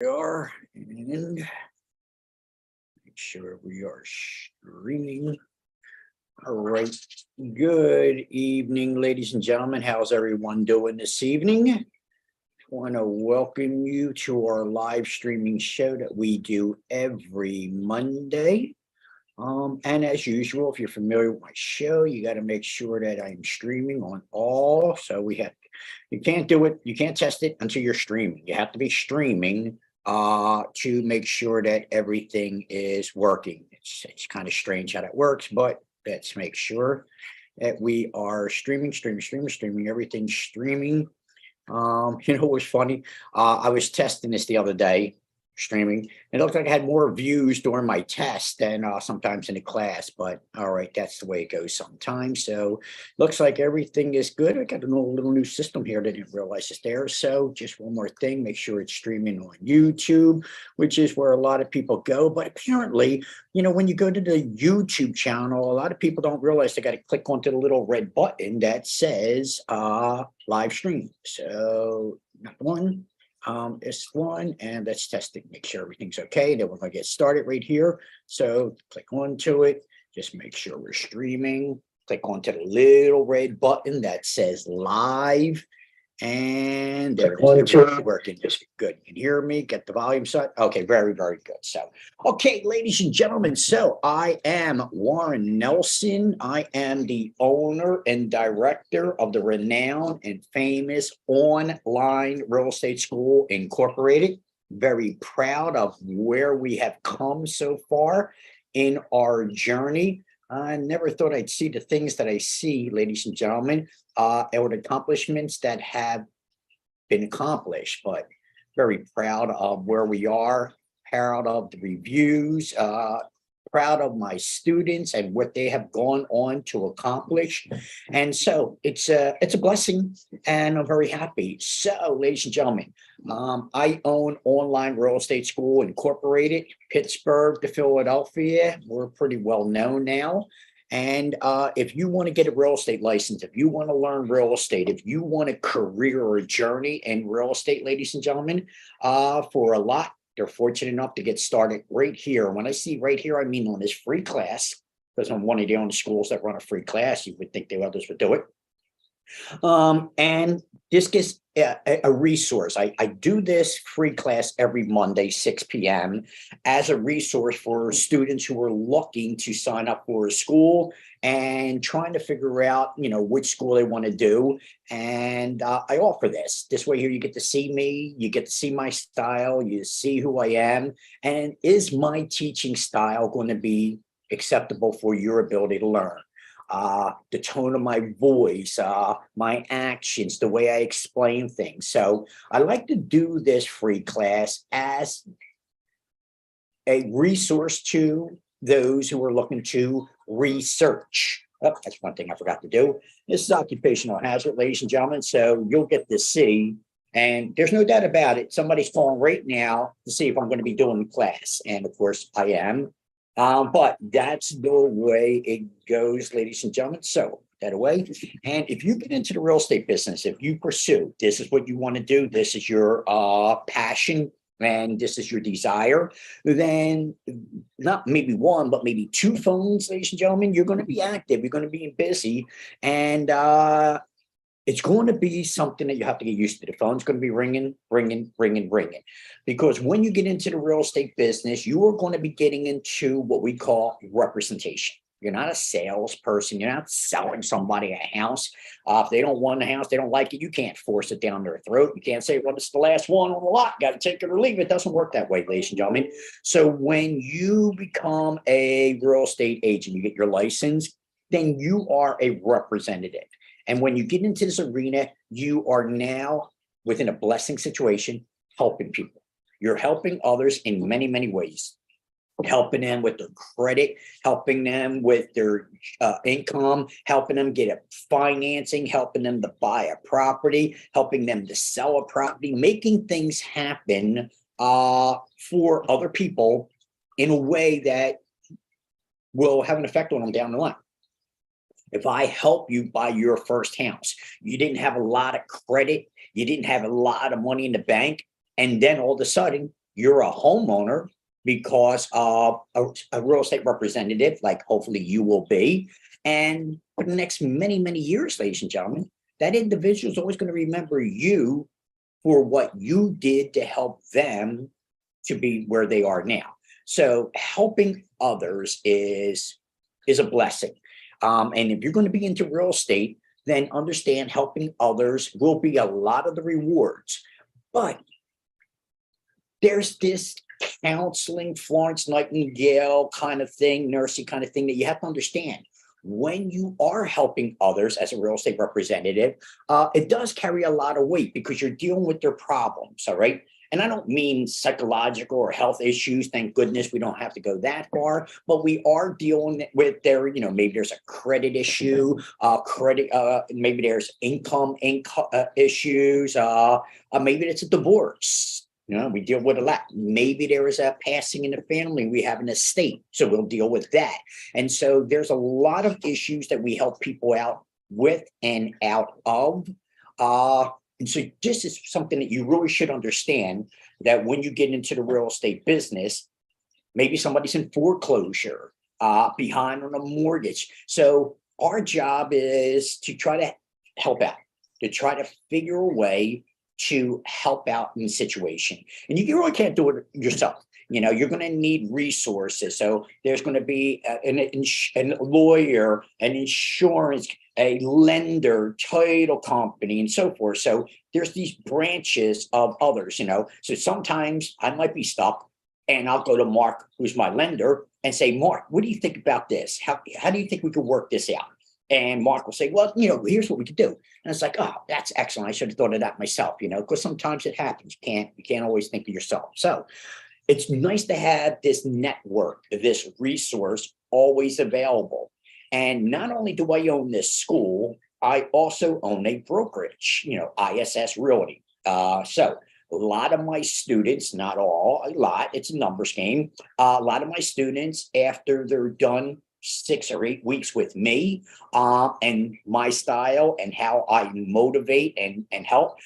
We are, and make sure we are streaming. All right. Good evening, ladies and gentlemen. How's everyone doing this evening? Want to welcome you to our live streaming show that we do every Monday. And as usual, if you're familiar with my show, you got to make sure that I'm streaming on all. So you can't do it, you can't test it until you're streaming. You have to be streaming to make sure that everything is working. It's kind of strange how that works, but let's make sure that we are streaming, everything's streaming. What was funny? I was testing this the other day, streaming. It looked like I had more views during my test than sometimes in the class, but all right, that's the way it goes sometimes. So looks like everything is good. I got a little new system here that I didn't realize it's there. So just one more thing, make sure it's streaming on YouTube, which is where a lot of people go. But apparently, when you go to the YouTube channel, a lot of people don't realize they got to click onto the little red button that says live stream. So not one. This one, and let's test it, make sure everything's okay. Then we're going to get started right here. So click onto it, just make sure we're streaming. Click onto the little red button that says live, and there it is. It's working just good. You can hear me, get the volume set. Okay, very, very good. So, okay, ladies and gentlemen, so I am Warren Nelson. I am the owner and director of the renowned and famous Online Real Estate School Incorporated. Very proud of where we have come so far in our journey. I never thought I'd see the things that I see, ladies and gentlemen, or the accomplishments that have been accomplished, but very proud of where we are, proud of the reviews, proud of my students and what they have gone on to accomplish. And so it's a blessing, and I'm very happy. So, ladies and gentlemen, I own Online Real Estate School Incorporated, Pittsburgh to Philadelphia. We're pretty well known now. And if you want to get a real estate license, if you want to learn real estate, if you want a career or a journey in real estate, ladies and gentlemen, for a lot, they're fortunate enough to get started right here. When I see right here, I mean on this free class, because I'm one of the only schools that run a free class. You would think the others would do it. And this gets a resource. I do this free class every Monday, 6 p.m. as a resource for students who are looking to sign up for a school and trying to figure out, which school they want to do. And I offer this. This way here, you get to see me, you get to see my style, you see who I am. And is my teaching style going to be acceptable for your ability to learn? The tone of my voice, my actions, the way I explain things. So I like to do this free class as a resource to those who are looking to research. Oh, that's one thing I forgot to do. This is occupational hazard, ladies and gentlemen. So you'll get to see, and there's no doubt about it, somebody's calling right now to see if I'm going to be doing the class. And of course I am. But that's the way it goes, ladies and gentlemen. So that away. And if you get into the real estate business, if you pursue, this is what you want to do, this is your passion, and this is your desire, then not maybe one, but maybe two phones, ladies and gentlemen, you're going to be active, you're going to be busy, and it's going to be something that you have to get used to. The phone's going to be ringing. Because when you get into the real estate business, you are going to be getting into what we call representation. You're not a salesperson. You're not selling somebody a house. If they don't want the house, they don't like it, you can't force it down their throat. You can't say, well, it's the last one on the lot, got to take it or leave it. It doesn't work that way, ladies and gentlemen. So when you become a real estate agent, you get your license, then you are a representative. And when you get into this arena, you are now within a blessing situation, helping people. You're helping others in many, many ways. Helping them with their credit, helping them with their income, helping them get a financing, helping them to buy a property, helping them to sell a property, making things happen for other people in a way that will have an effect on them down the line. If I help you buy your first house, you didn't have a lot of credit, you didn't have a lot of money in the bank, and then all of a sudden you're a homeowner because of a real estate representative, like hopefully you will be. And for the next many, many years, ladies and gentlemen, that individual is always going to remember you for what you did to help them to be where they are now. So helping others is a blessing. And if you're going to be into real estate, then understand helping others will be a lot of the rewards. But there's this counseling, Florence Nightingale kind of thing, nursing kind of thing that you have to understand. When you are helping others as a real estate representative, it does carry a lot of weight because you're dealing with their problems, all right? And I don't mean psychological or health issues. Thank goodness we don't have to go that far, but we are dealing with their, maybe there's a credit issue, maybe there's income issues, maybe it's a divorce. We deal with a lot. Maybe there is a passing in the family. We have an estate, so we'll deal with that. And so there's a lot of issues that we help people out with and out of. And so this is something that you really should understand, that when you get into the real estate business, maybe somebody's in foreclosure, behind on a mortgage. So our job is to try to help out, to try to figure a way to help out in the situation. And you really can't do it yourself. You're going to need resources. So there's going to be a lawyer, an insurance, a lender, title company, and so forth. So there's these branches of others, So sometimes I might be stuck and I'll go to Mark, who's my lender, and say, Mark, what do you think about this? How do you think we could work this out? And Mark will say, well, here's what we could do. And it's like, oh, that's excellent. I should have thought of that myself, because sometimes it happens. You can't always think of yourself. So it's nice to have this network, this resource always available. And not only do I own this school, I also own a brokerage, ISS Realty. So a lot of my students, not all, a lot, it's a numbers game. A lot of my students, after they're done 6 or 8 weeks with me, and my style and how I motivate and help,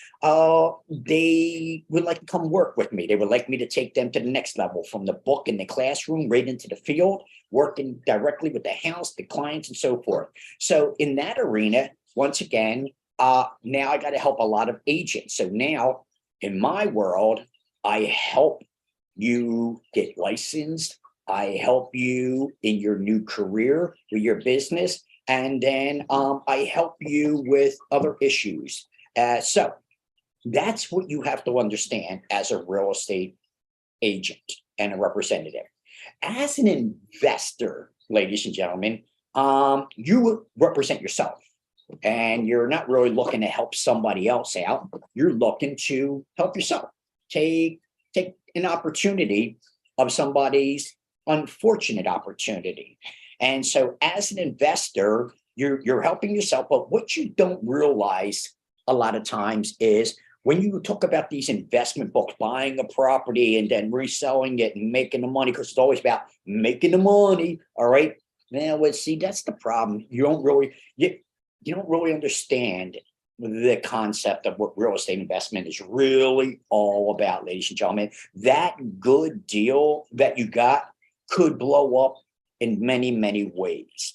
they would like to come work with me. They would like me to take them to the next level, from the book in the classroom right into the field, working directly with the house, the clients, and so forth. So in that arena, once again, now I got to help a lot of agents. So now in my world, I help you get licensed. I help you in your new career with your business, and then I help you with other issues. So that's what you have to understand as a real estate agent and a representative. As an investor, ladies and gentlemen, you represent yourself, and you're not really looking to help somebody else out. You're looking to help yourself. Take an opportunity of somebody's unfortunate opportunity. And so as an investor, you're helping yourself. But what you don't realize a lot of times is when you talk about these investment books, buying a property and then reselling it and making the money, because it's always about making the money. All right. Now, see, that's the problem. You don't really understand the concept of what real estate investment is really all about, ladies and gentlemen. That good deal that you got could blow up in many, many ways.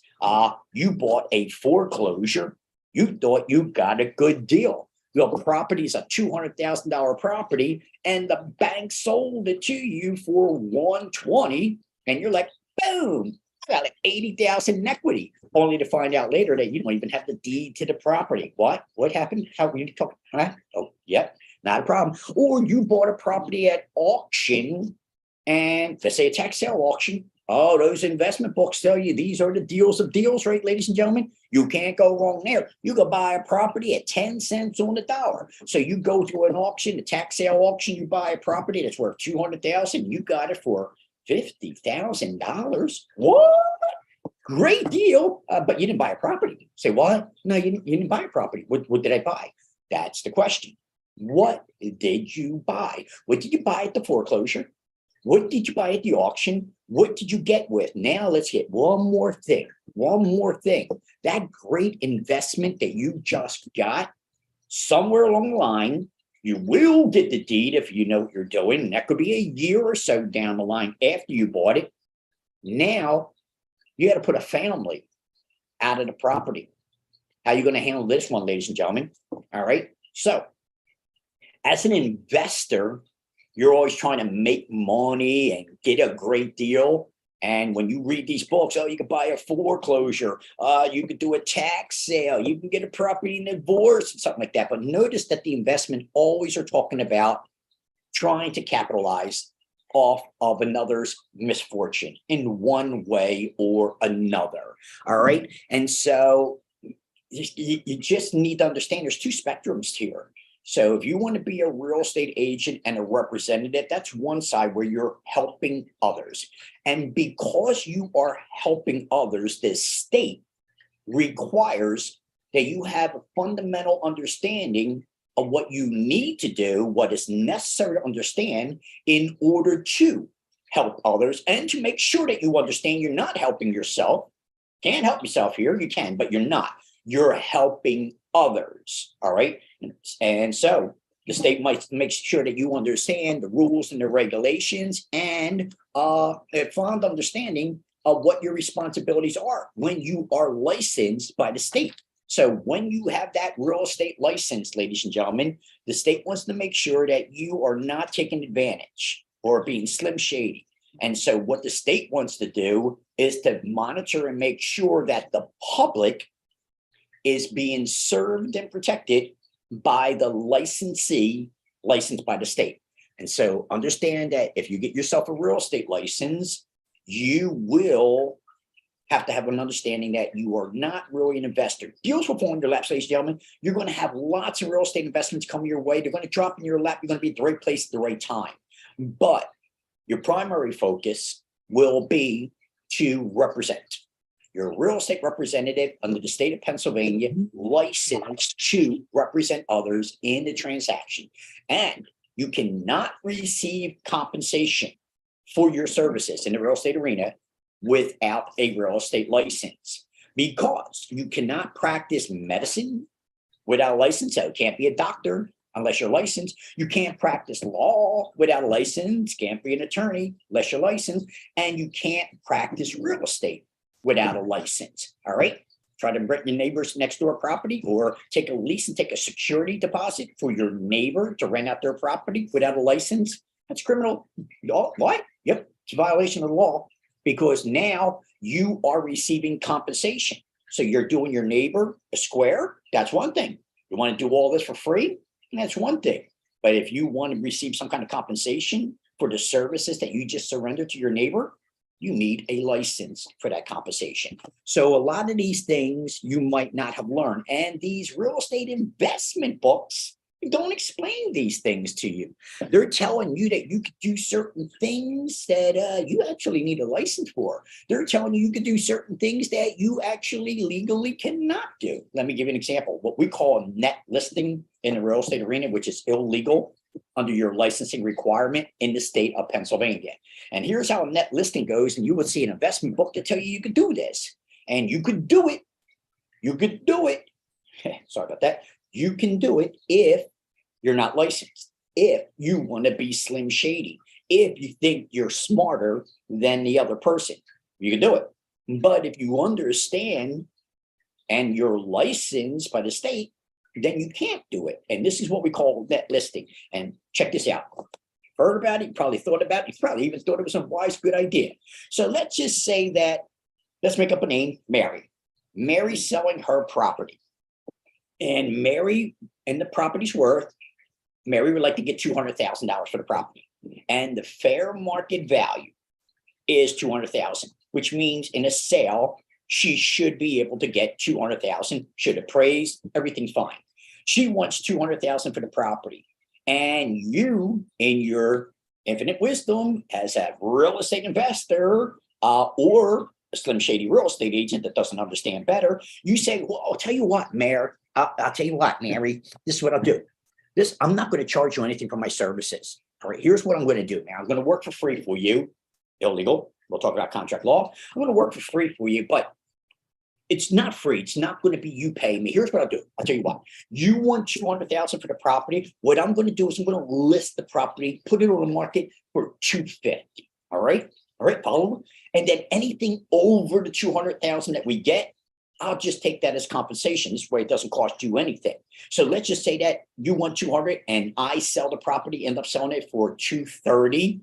You bought a foreclosure. You thought you got a good deal. The property is a $200,000 property, and the bank sold it to you for $120,000, and you're like, boom, I got like $80,000 in equity, only to find out later that you don't even have the deed to the property. What happened? How you talk? Huh? Oh, yeah, not a problem. Or you bought a property at auction, and let's say a tax sale auction. Oh, those investment books tell you these are the deals of deals, right, ladies and gentlemen? You can't go wrong there. You go buy a property at 10 cents on the dollar. So you go to an auction, a tax sale auction, you buy a property that's worth $200,000. You got it for $50,000. What? Great deal. But you didn't buy a property. Say what? No, you didn't buy a property. What did I buy? That's the question. What did you buy? What did you buy at the foreclosure? What did you buy at the auction? What did you get with? Now let's get one more thing. That great investment that you just got, somewhere along the line, You will get the deed if you know what you're doing. And that could be a year or so down the line after you bought it. Now you got to put a family out of the property. How are you going to handle this one, ladies and gentlemen? All right. So as an investor, you're always trying to make money and get a great deal. And when you read these books, oh, you can buy a foreclosure, you could do a tax sale, you can get a property divorce and something like that. But notice that the investment always are talking about trying to capitalize off of another's misfortune in one way or another. All right. And so you just need to understand there's two spectrums here. So if you want to be a real estate agent and a representative, that's one side where you're helping others. And because you are helping others, the state requires that you have a fundamental understanding of what you need to do, what is necessary to understand in order to help others, and to make sure that you understand you're not helping yourself. Can't help yourself here, you can, but you're not. You're helping others, all right? And so the state might make sure that you understand the rules and the regulations and a fond understanding of what your responsibilities are when you are licensed by the state. So when you have that real estate license, ladies and gentlemen, the state wants to make sure that you are not taking advantage or being slim shady. And so what the state wants to do is to monitor and make sure that the public is being served and protected by the licensee licensed by the state. And so understand that if you get yourself a real estate license, you will have to have an understanding that you are not really an investor. Deals will fall in your lap, ladies and gentlemen. You're going to have lots of real estate investments come your way. They're going to drop in your lap. You're going to be at the right place at the right time. But your primary focus will be to represent. You're a real estate representative under the state of Pennsylvania, licensed to represent others in the transaction. And you cannot receive compensation for your services in the real estate arena without a real estate license, because you cannot practice medicine without a license. So you can't be a doctor unless you're licensed. You can't practice law without a license. Can't be an attorney unless you're licensed. And you can't practice real estate without a license. All right. Try to rent your neighbor's next door property or take a lease and take a security deposit for your neighbor to rent out their property without a license. That's criminal. Oh, what? Yep. It's a violation of the law, because now you are receiving compensation. So you're doing your neighbor a square. That's one thing. You want to do all this for free? That's one thing. But if you want to receive some kind of compensation for the services that you just surrendered to your neighbor, you need a license for that compensation. So a lot of these things you might not have learned. And these real estate investment books don't explain these things to you. They're telling you that you could do certain things that you actually need a license for. They're telling you you could do certain things that you actually legally cannot do. Let me give you an example. What we call a net listing in the real estate arena, which is illegal under your licensing requirement in the state of Pennsylvania. And here's how a net listing goes. And you would see an investment book to tell you you could do this. And you could do it. You could do it. Sorry about that. You can do it if you're not licensed, if you want to be slim shady, if you think you're smarter than the other person, you can do it. But if you understand and you're licensed by the state, then you can't do it. And this is what we call net listing. And check this out. Heard about it, you probably thought about it, you probably even thought it was a wise, good idea. So let's just say that, let's make up a name, Mary. Mary's selling her property. And Mary, and the property's worth, Mary would like to get $200,000 for the property. And the fair market value is $200,000, which means in a sale, she should be able to get $200,000, should appraise, everything's fine. She wants $200,000 for the property. And you, in your infinite wisdom, as a real estate investor or a slim shady real estate agent that doesn't understand better, you say, well, I'll tell you what, Mary, I'll tell you what, Mary, this is what I'll do. I'm not going to charge you anything for my services. All right, here's what I'm going to do. Now, I'm going to work for free for you. Illegal. We'll talk about contract law. I'm going to work for free for you, but It's not free. It's not going to be you paying me. Here's what I'll do. I'll tell you what. You want 200,000 for the property. What I'm going to do is I'm going to list the property, put it on the market for 250. All right. All right. Follow. And then anything over the 200,000 that we get, I'll just take that as compensation. This way it doesn't cost you anything. So let's just say that you want 200 and I sell the property, end up selling it for 230.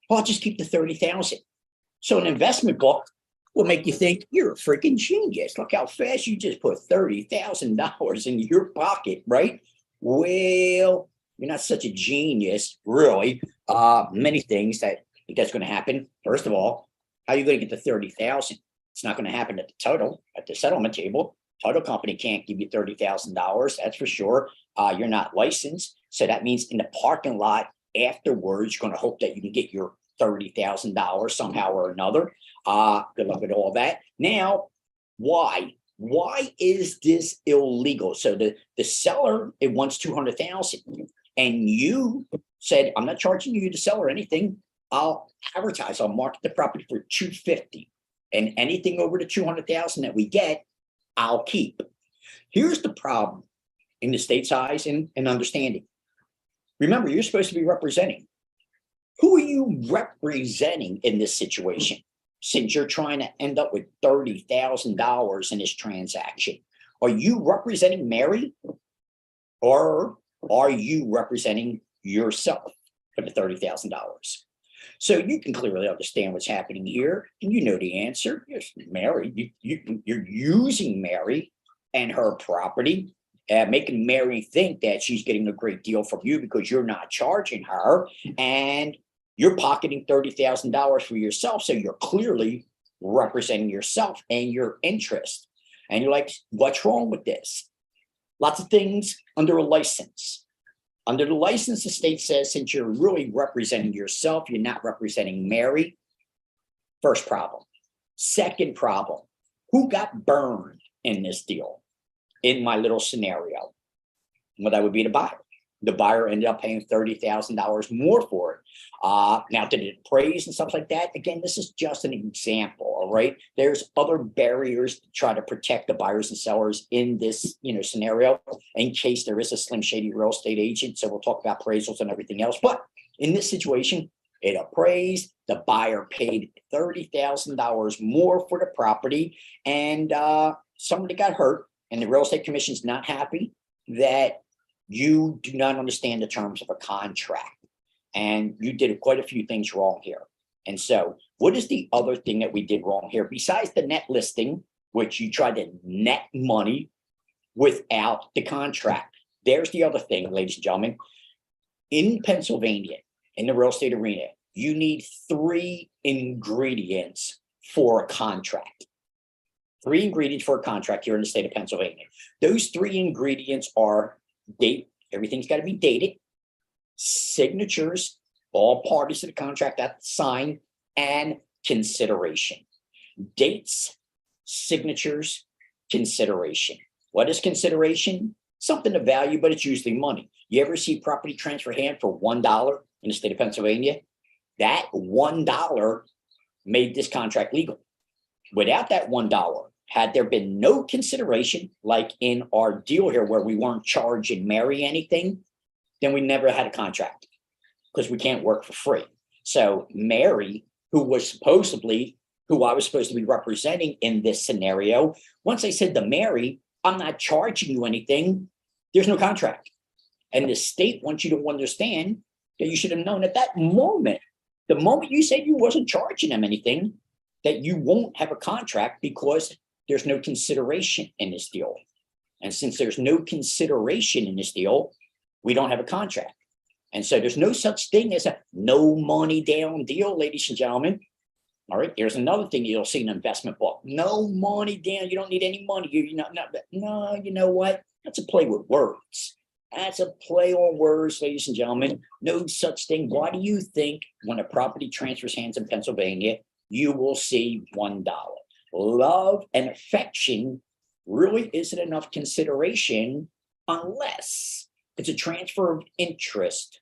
Well, I'll just keep the 30,000. So an investment book will make you think you're a freaking genius. Look how fast you just put $30,000 in your pocket, right? Well, you're not such a genius, really. Many things that's going to happen. First of all, how are you going to get the 30,000? It's not going to happen at the settlement table. Title company can't give you $30,000. That's for sure. You're not licensed. So that means in the parking lot afterwards, you're going to hope that you can get your $30,000 somehow or another. Good luck with all that. Now, why? Why is this illegal? So the seller, it wants 200,000, and you said, I'm not charging you to sell or anything. I'll advertise. I'll market the property for 250, and anything over the 200,000 that we get, I'll keep. Here's the problem in the state's eyes and understanding. Remember, you're supposed to be representing. Who are you representing in this situation? Since you're trying to end up with $30,000 in this transaction, are you representing Mary, or are you representing yourself for the $30,000? So you can clearly understand what's happening here, and you know the answer. Yes, Mary, you're using Mary and her property, making Mary think that she's getting a great deal from you because you're not charging her, and you're pocketing $30,000 for yourself. So you're clearly representing yourself and your interest. And you're like, what's wrong with this? Lots of things under a license. Under the license, the state says, since you're really representing yourself, you're not representing Mary. First problem. Second problem, who got burned in this deal? In my little scenario, well, that would be the buyer. The buyer ended up paying $30,000 more for it. Now, did it appraise and stuff like that? Again, this is just an example, all right? There's other barriers to try to protect the buyers and sellers in this, scenario, in case there is a slim shady real estate agent. So we'll talk about appraisals and everything else. But in this situation, it appraised. The buyer paid $30,000 more for the property, and somebody got hurt. And the real estate commission's not happy that you do not understand the terms of a contract, and you did quite a few things wrong here. And so what is the other thing that we did wrong here? Besides the net listing, which you tried to net money without the contract. There's the other thing, ladies and gentlemen. In Pennsylvania, in the real estate arena, you need 3 ingredients for a contract. 3 ingredients for a contract here in the state of Pennsylvania. Those 3 ingredients are date. Everything's got to be dated. Signatures, all parties to the contract have to sign, and consideration. Dates, signatures, consideration. What is consideration? Something of value, but it's usually money. You ever see property transfer hand for $1 in the state of Pennsylvania? That $1 made this contract legal. Without that $1, had there been no consideration, like in our deal here where we weren't charging Mary anything, then we never had a contract, because we can't work for free. So Mary, who I was supposed to be representing in this scenario, once I said to Mary, I'm not charging you anything, there's no contract. And the state wants you to understand that you should have known at that moment, the moment you said you wasn't charging them anything, that you won't have a contract because there's no consideration in this deal. And since there's no consideration in this deal, we don't have a contract. And so there's no such thing as a no money down deal, ladies and gentlemen. All right, here's another thing you'll see in an investment book. No money down. You don't need any money. No, you know what? That's a play with words. That's a play on words, ladies and gentlemen. No such thing. Why do you think when a property transfers hands in Pennsylvania, you will see $1? Love and affection really isn't enough consideration unless it's a transfer of interest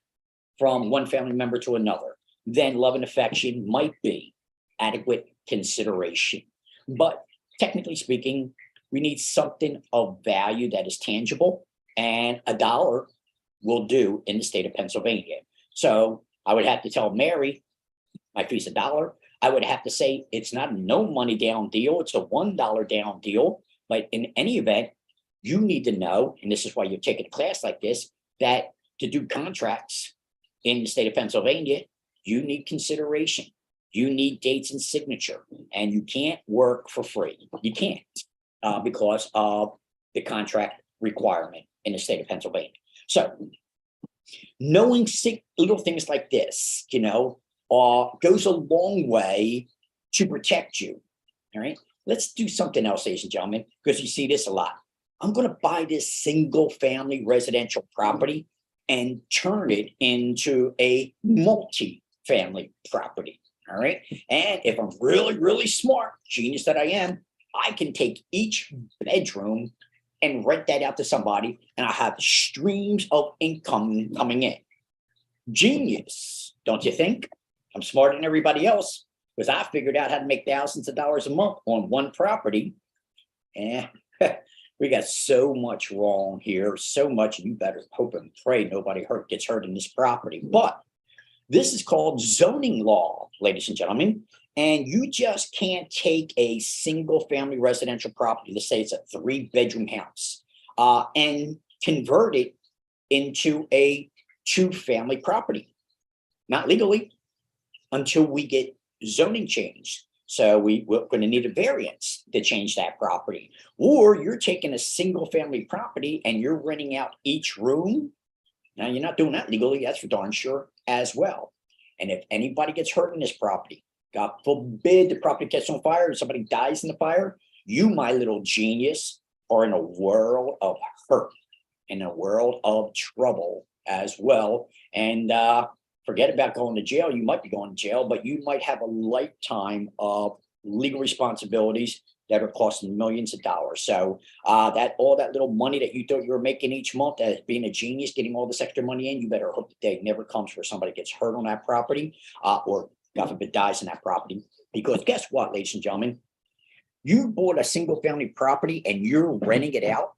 from one family member to another. Then love and affection might be adequate consideration. But technically speaking, we need something of value that is tangible, and a dollar will do in the state of Pennsylvania. So I would have to tell Mary, my fee's $1. I would have to say it's not a no money down deal, it's a $1 down deal. But in any event, you need to know, and this is why you're taking a class like this, that to do contracts in the state of Pennsylvania, you need consideration. You need dates and signature, and you can't work for free. You can't because of the contract requirement in the state of Pennsylvania. So knowing little things like this, goes a long way to protect you. All right. Let's do something else, ladies and gentlemen, because you see this a lot. I'm going to buy this single family residential property and turn it into a multi-family property. All right. And if I'm really, really smart, genius that I am, I can take each bedroom and rent that out to somebody, and I have streams of income coming in. Genius, don't you think? I'm smarter than everybody else because I figured out how to make thousands of dollars a month on one property. And we got so much wrong here, so much. You better hope and pray nobody gets hurt in this property. But this is called zoning law, ladies and gentlemen. And you just can't take a single family residential property, let's say it's a 3-bedroom house, and convert it into a 2-family property. Not legally until we get zoning changed. So we're going to need a variance to change that property. Or you're taking a single family property and you're renting out each room. Now, you're not doing that legally, that's for darn sure as well. And if anybody gets hurt in this property, God forbid the property catches on fire and somebody dies in the fire, you, my little genius, are in a world of hurt, in a world of trouble as well. And forget about going to jail. You might be going to jail, but you might have a lifetime of legal responsibilities that are costing millions of dollars. So all that little money that you thought you were making each month as being a genius, getting all this extra money in, you better hope the day never comes where somebody gets hurt on that property or God forbid dies in that property. Because guess what, ladies and gentlemen, you bought a single family property and you're renting it out.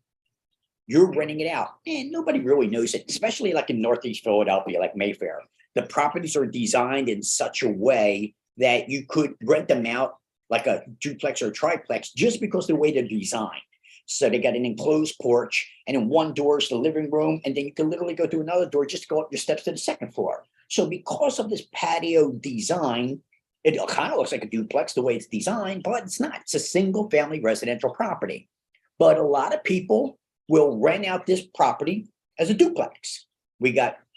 You're renting it out and nobody really knows it, especially like in Northeast Philadelphia, like Mayfair. The properties are designed in such a way that you could rent them out like a duplex or a triplex just because of the way they're designed. So they got an enclosed porch, and in one door is the living room, and then you can literally go through another door just to go up your steps to the second floor. So because of this patio design, it kind of looks like a duplex the way it's designed, but it's not. It's a single family residential property. But a lot of people will rent out this property as a duplex.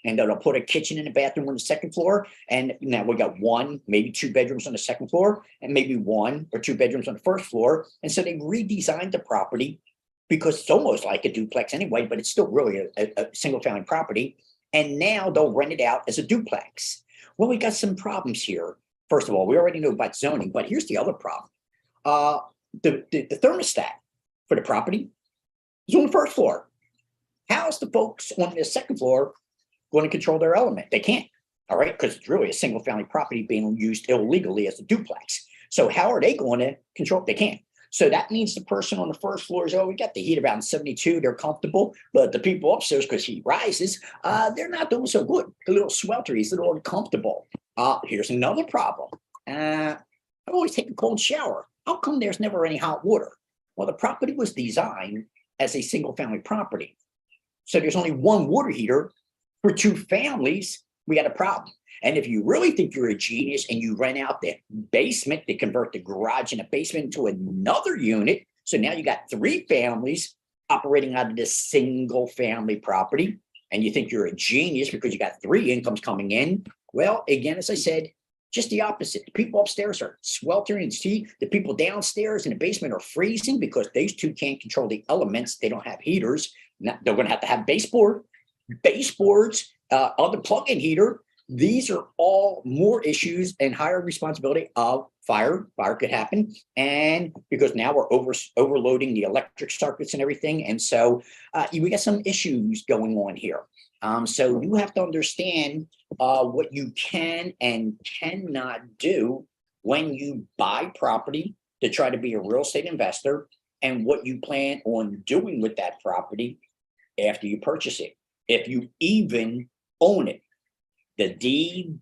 And they'll put a kitchen and a bathroom on the second floor. And now we got 1, maybe 2 bedrooms on the second floor, and maybe 1 or 2 bedrooms on the first floor. And so they redesigned the property because it's almost like a duplex anyway, but it's still really a single family property. And now they'll rent it out as a duplex. Well, we got some problems here. First of all, we already know about zoning, but here's the other problem. The thermostat for the property is on the first floor. How's the folks on the second floor going to control their element? They can't, all right, because it's really a single family property being used illegally as a duplex. So how are they going to control it? They can't. So that means the person on the first floor is, we got the heat around 72, they're comfortable, but the people upstairs, because heat rises, they're not doing so good. A little sweltery, it's a little uncomfortable. Here's another problem. I always take a cold shower. How come there's never any hot water? Well, the property was designed as a single family property. So there's only one water heater for 2 families. We got a problem. And if you really think you're a genius and you rent out the basement, they convert the garage and the basement into another unit. So now you got 3 families operating out of this single family property. And you think you're a genius because you got 3 incomes coming in. Well, again, as I said, just the opposite. The people upstairs are sweltering. See, the people downstairs in the basement are freezing because those 2 can't control the elements. They don't have heaters. Now, they're going to have baseboards, other plug-in heater. These are all more issues and higher responsibility of fire. Fire could happen. And because now we're overloading the electric circuits and everything. And so we got some issues going on here. So you have to understand what you can and cannot do when you buy property to try to be a real estate investor and what you plan on doing with that property after you purchase it, if you even own it. The deed,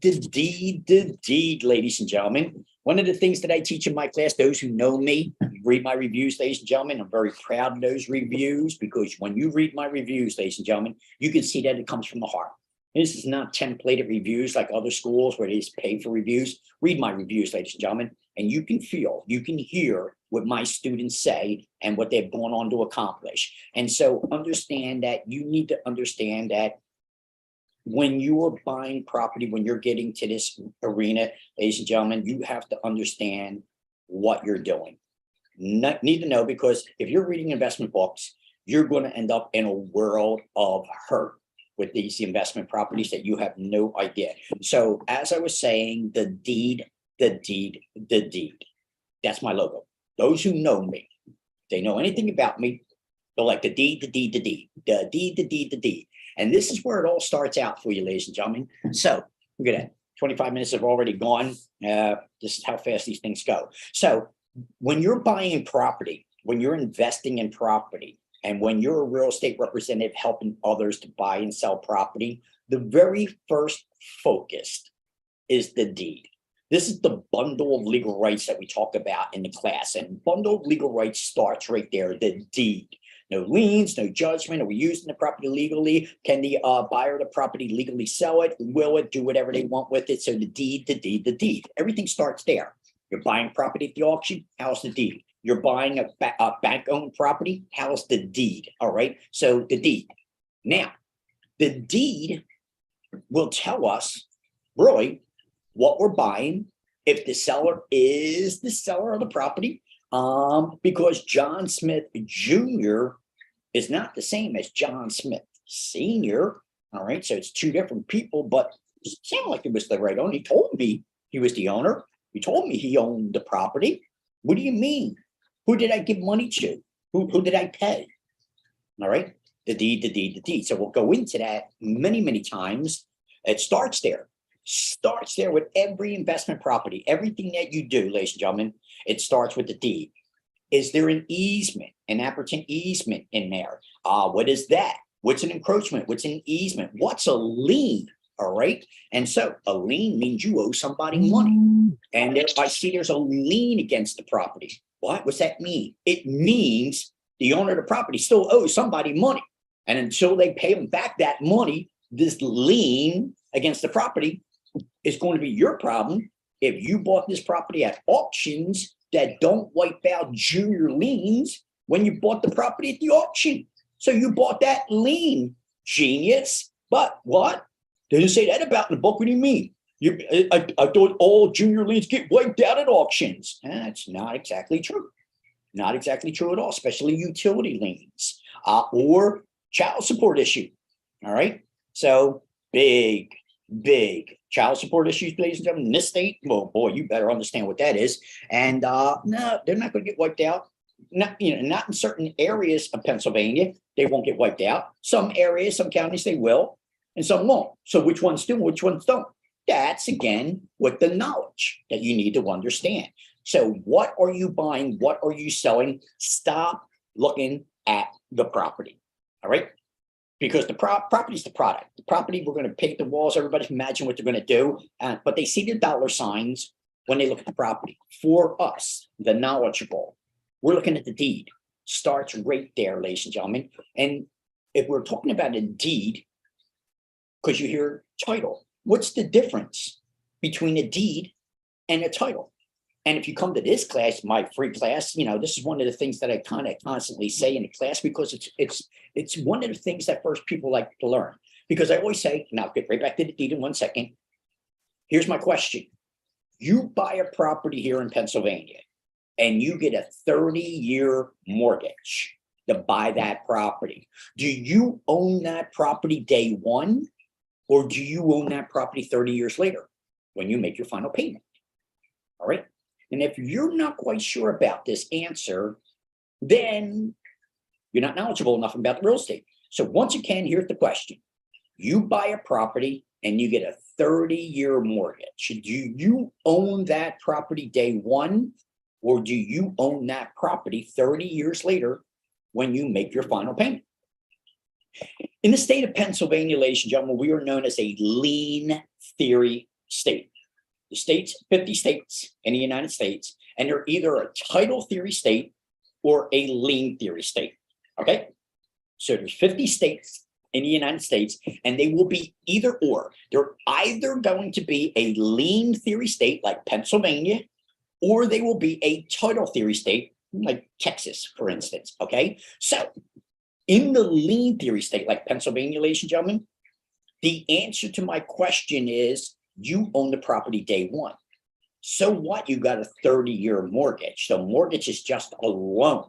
ladies and gentlemen. One of the things that I teach in my class, those who know me, read my reviews, ladies and gentlemen. I'm very proud of those reviews, because when you read my reviews, ladies and gentlemen, you can see that it comes from the heart. This is not templated reviews like other schools where they just pay for reviews. Read my reviews, ladies and gentlemen, and you can feel, you can hear what my students say and what they've gone on to accomplish. And so understand that you need to understand that when you are buying property, when you're getting to this arena, ladies and gentlemen, you have to understand what you're doing. Need to know, because if you're reading investment books, you're going to end up in a world of hurt with these investment properties that you have no idea. So as I was saying, the deed. That's my logo. Those who know me, they know anything about me, they're like the deed. And this is where it all starts out for you, ladies and gentlemen. So look at that. 25 minutes have already gone. This is how fast these things go. So when you're buying property, when you're investing in property, and when you're a real estate representative helping others to buy and sell property, the very first focus is the deed. This is the bundle of legal rights that we talk about in the class. And bundle of legal rights starts right there, the deed. No liens, no judgment. Are we using the property legally? Can the buyer of the property legally sell it? Will it? Do whatever they want with it? So the deed. Everything starts there. You're buying property at the auction. How's the deed? You're buying a bank-owned property. How's the deed? All right. So the deed. Now, the deed will tell us really what we're buying, if the seller is the seller of the property, because John Smith Jr. is not the same as John Smith Sr. All right, so it's two different people, but it sounded like it was the right owner. He told me he was the owner. He told me he owned the property. What do you mean? Who did I give money to? Who did I pay? All right, the deed. So we'll go into that many times. It starts there. Starts there with every investment property. Everything that you do, ladies and gentlemen, it starts with the deed. Is there an easement, an appurtenant easement in there? What is that? What's an encroachment? What's an easement? What's a lien? All right. And so a lien means you owe somebody money. And if I see there's a lien against the property, what's that mean? It means the owner of the property still owes somebody money. And until they pay them back that money, this lien against the property is going to be your problem. If you bought this property at auctions that don't wipe out junior liens when you bought the property at the auction. So you bought that lien, genius. But what? Didn't say that about in the book. What do you mean? I thought all junior liens get wiped out at auctions. That's not exactly true. Not exactly true at all, especially utility liens or child support issue. All right. So big child support issues, ladies and gentlemen, in this state. Well, boy, you better understand what that is. And no, they're not going to get wiped out. Not in certain areas of Pennsylvania, they won't get wiped out. Some areas, some counties, they will, and some won't. So which ones do, which ones don't? That's again with the knowledge that you need to understand. So what are you buying? What are you selling? Stop looking at the property. All right. Because the property is the product. The property, we're going to paint the walls. Everybody can imagine what they're going to do. But they see the dollar signs when they look at the property. For us, the knowledgeable, we're looking at the deed. Starts right there, ladies and gentlemen. And if we're talking about a deed, because you hear title, what's the difference between a deed and a title? And if you come to this class, my free class, this is one of the things that I kind of constantly say in the class, because it's one of the things that first people like to learn. Because I always say, and I'll get right back to the deed in 1 second. Here's my question. You buy a property here in Pennsylvania and you get a 30-year mortgage to buy that property. Do you own that property day one, or do you own that property 30 years later when you make your final payment? All right. And if you're not quite sure about this answer, then you're not knowledgeable enough about real estate. So once again, here's the question. You buy a property and you get a 30-year mortgage. Do you own that property day one, or do you own that property 30 years later when you make your final payment? In the state of Pennsylvania, ladies and gentlemen, we are known as a lien theory state. The state's 50 states in the United States, and they're either a title theory state or a lien theory state. Okay, so there's 50 states in the United States, and they will be either or. They're either going to be a lien theory state like Pennsylvania, or they will be a title theory state like Texas, for instance. Okay, so in the lien theory state like Pennsylvania, ladies and gentlemen, the answer to my question is you own the property day one. So what? You got a 30-year mortgage. The mortgage is just a loan.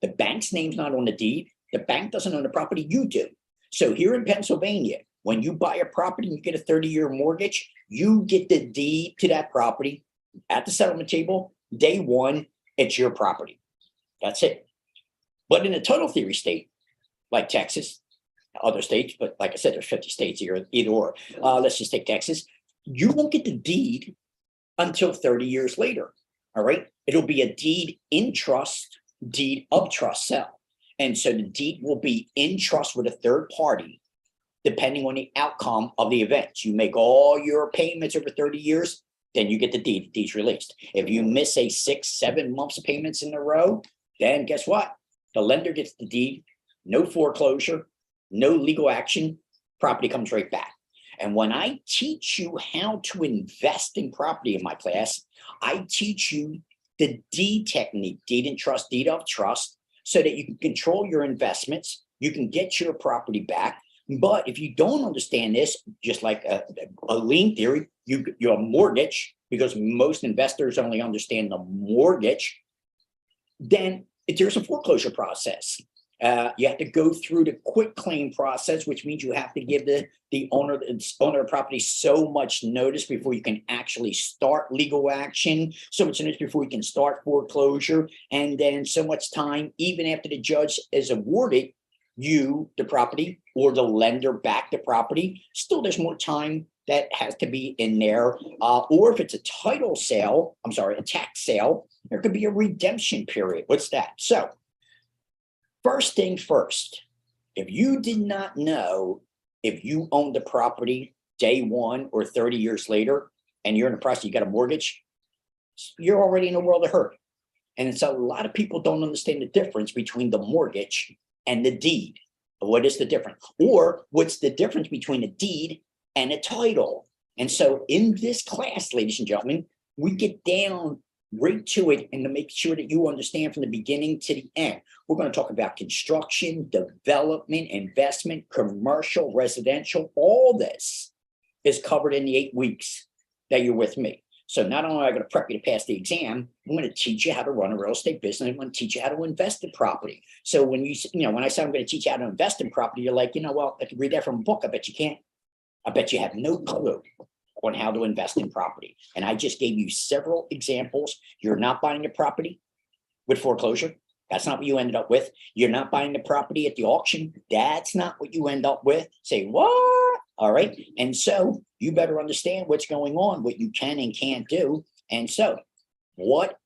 The bank's name's not on the deed. The bank doesn't own the property, you do. So here in Pennsylvania, when you buy a property and you get a 30-year mortgage, you get the deed to that property at the settlement table. Day one, it's your property. That's it. But in a total theory state, like Texas, other states, but like I said, there's 50 states here, either or. Let's just take Texas. You won't get the deed until 30 years later. All right. It'll be a deed in trust, deed of trust sale. And so the deed will be in trust with a third party, depending on the outcome of the event. You make all your payments over 30 years, then you get the deed. The deed's released. If you miss 6-7 months of payments in a row, then guess what? The lender gets the deed, no foreclosure, no legal action, property comes right back. And when I teach you how to invest in property in my class, I teach you the deed technique, deed in trust, deed of trust, so that you can control your investments, you can get your property back. But if you don't understand this, just like a lien theory, your mortgage, because most investors only understand the mortgage, then there's a foreclosure process. You have to go through the quit claim process, which means you have to give the owner of the property so much notice before you can actually start legal action, so much notice before you can start foreclosure, and then so much time, even after the judge is awarded you the property or the lender back the property, still there's more time that has to be in there. Or if it's a title sale, a tax sale, there could be a redemption period. What's that? So first thing first, if you did not know if you owned the property day one or 30 years later, and you're in the process, you got a mortgage, you're already in a world of hurt. And so a lot of people don't understand the difference between the mortgage and the deed. What is the difference? Or what's the difference between a deed and a title? And so in this class, ladies and gentlemen, we get down right to it and to make sure that you understand from the beginning to the end. We're going to talk about construction, development, investment, commercial, residential. All this is covered in the 8 weeks that you're with me. So not only am I going to prep you to pass the exam, I'm going to teach you how to run a real estate business. I'm going to teach you how to invest in property. So when when I say I'm going to teach you how to invest in property, you're like, well, I can read that from a book. I bet you can't. I bet you have no clue on how to invest in property. And I just gave you several examples. You're not buying a property with foreclosure. That's not what you ended up with. You're not buying the property at the auction. That's not what you end up with. Say, what? All right. And so you better understand what's going on, what you can and can't do. And so what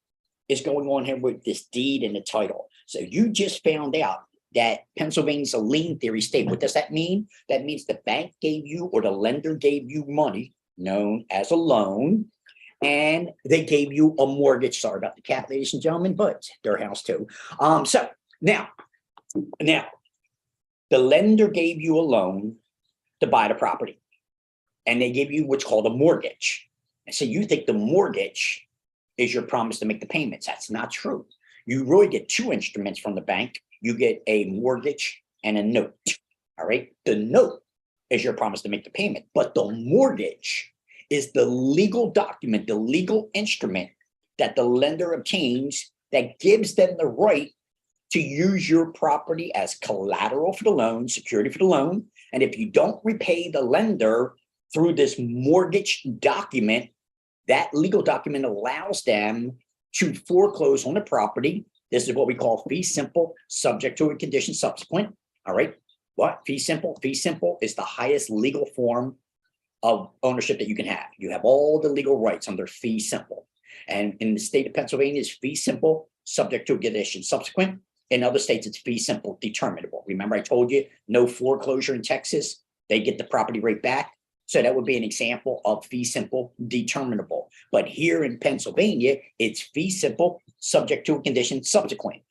is going on here with this deed and the title? So you just found out that Pennsylvania's a lien theory state. What does that mean? That means the bank gave you or the lender gave you money known as a loan, and they gave you a mortgage. Sorry about the cat, ladies and gentlemen, but it's their house too. So now the lender gave you a loan to buy the property, and they gave you what's called a mortgage. And so you think the mortgage is your promise to make the payments. That's not true. You really get two instruments from the bank. You get a mortgage and a note. All right. The note is your promise to make the payment, but the mortgage is the legal document, the legal instrument that the lender obtains that gives them the right to use your property as collateral for the loan, security for the loan. And if you don't repay the lender through this mortgage document, that legal document allows them to foreclose on the property. This is what we call fee simple, subject to a condition subsequent. All right. What? Fee simple? Fee simple is the highest legal form of ownership that you can have. You have all the legal rights under fee simple. And in the state of Pennsylvania, it's fee simple, subject to a condition subsequent. In other states, it's fee simple, determinable. Remember, I told you no foreclosure in Texas, they get the property right back. So that would be an example of fee simple, determinable. But here in Pennsylvania, it's fee simple, subject to a condition subsequent.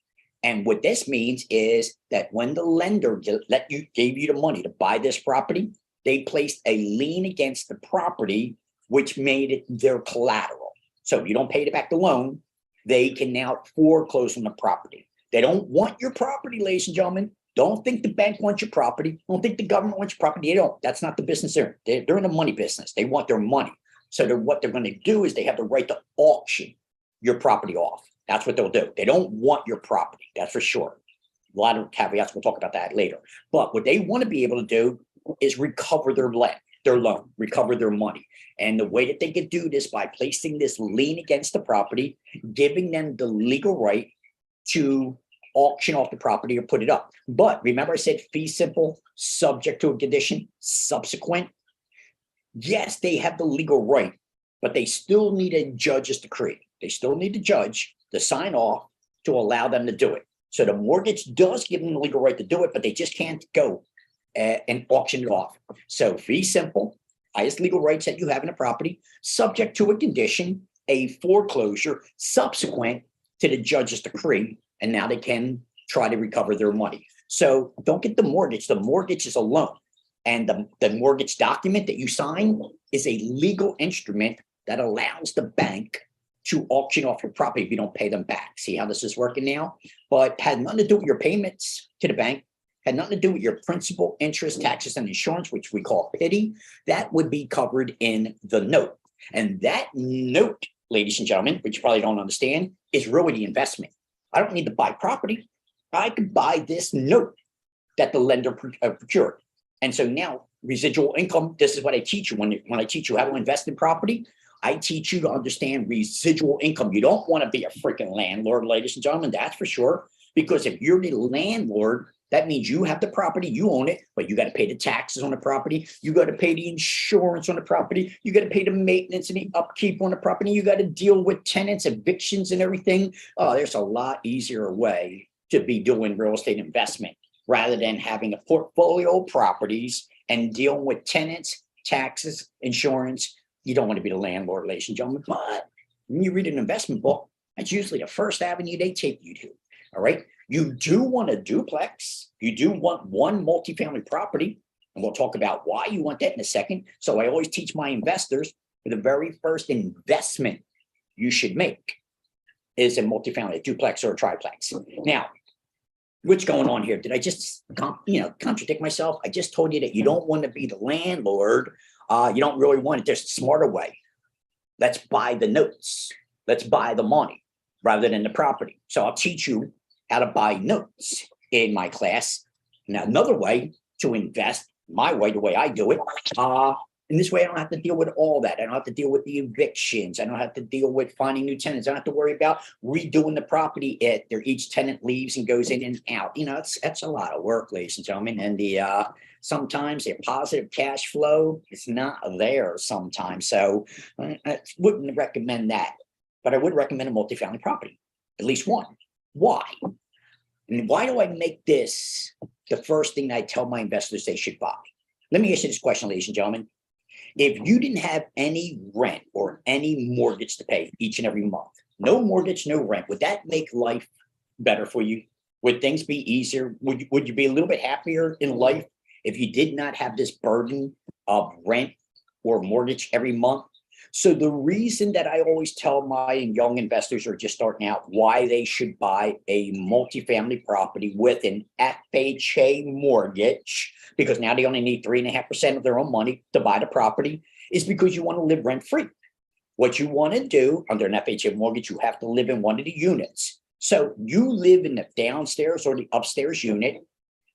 And what this means is that when the lender gave you the money to buy this property, they placed a lien against the property, which made it their collateral. So if you don't pay back the loan, they can now foreclose on the property. They don't want your property, ladies and gentlemen. Don't think the bank wants your property. Don't think the government wants your property. They don't. That's not the business they're in. They're in the money business. They want their money. So what they're going to do is they have the right to auction your property off. That's what they'll do. They don't want your property. That's for sure. A lot of caveats. We'll talk about that later. But what they want to be able to do is recover their loan, recover their money. And the way that they can do this by placing this lien against the property, giving them the legal right to auction off the property or put it up. But remember I said fee simple, subject to a condition subsequent. Yes, they have the legal right, but they still need a judge's decree. They still need the judge to sign off to allow them to do it. So the mortgage does give them the legal right to do it, but they just can't go and auction it off. So fee simple, highest legal rights that you have in a property, subject to a condition, a foreclosure subsequent to the judge's decree, and now they can try to recover their money. So don't get the mortgage. The mortgage is a loan, and the mortgage document that you sign is a legal instrument that allows the bank to auction off your property if you don't pay them back. See how this is working now? But had nothing to do with your payments to the bank, had nothing to do with your principal, interest, taxes, and insurance, which we call PITI. That would be covered in the note. And that note, ladies and gentlemen, which you probably don't understand, is really the investment. I don't need to buy property. I could buy this note that the lender procured. And so now residual income, this is what I teach you. When I teach you how to invest in property, I teach you to understand residual income. You don't want to be a freaking landlord, ladies and gentlemen, that's for sure. Because if you're the landlord, that means you have the property, you own it, but you got to pay the taxes on the property. You got to pay the insurance on the property. You got to pay the maintenance and the upkeep on the property. You got to deal with tenants, evictions, and everything. Oh, there's a lot easier way to be doing real estate investment rather than having a portfolio of properties and dealing with tenants, taxes, insurance. You don't want to be the landlord, ladies and gentlemen. But when you read an investment book, that's usually the first avenue they take you to. All right. You do want a duplex. You do want one multifamily property. And we'll talk about why you want that in a second. So I always teach my investors the very first investment you should make is a multifamily, a duplex or a triplex. Now, what's going on here? Did I just contradict myself? I just told you that you don't want to be the landlord. You don't really want it. There's a smarter way. Let's buy the notes. Let's buy the money rather than the property. So I'll teach you how to buy notes in my class. Now, another way to invest, my way, the way I do it, in this way, I don't have to deal with all that. I don't have to deal with the evictions. I don't have to deal with finding new tenants. I don't have to worry about redoing the property after each tenant leaves and goes in and out. That's a lot of work, ladies and gentlemen. And sometimes a positive cash flow is not there sometimes. So I wouldn't recommend that. But I would recommend a multifamily property, at least one. Why? And why do I make this the first thing I tell my investors they should buy? Let me ask you this question, ladies and gentlemen. If you didn't have any rent or any mortgage to pay each and every month, no mortgage, no rent, would that make life better for you? Would things be easier? Would you be a little bit happier in life if you did not have this burden of rent or mortgage every month? So the reason that I always tell my young investors who are just starting out why they should buy a multifamily property with an FHA mortgage, because now they only need 3.5% of their own money to buy the property, is because you want to live rent free. What you want to do under an FHA mortgage, you have to live in one of the units. So you live in the downstairs or the upstairs unit,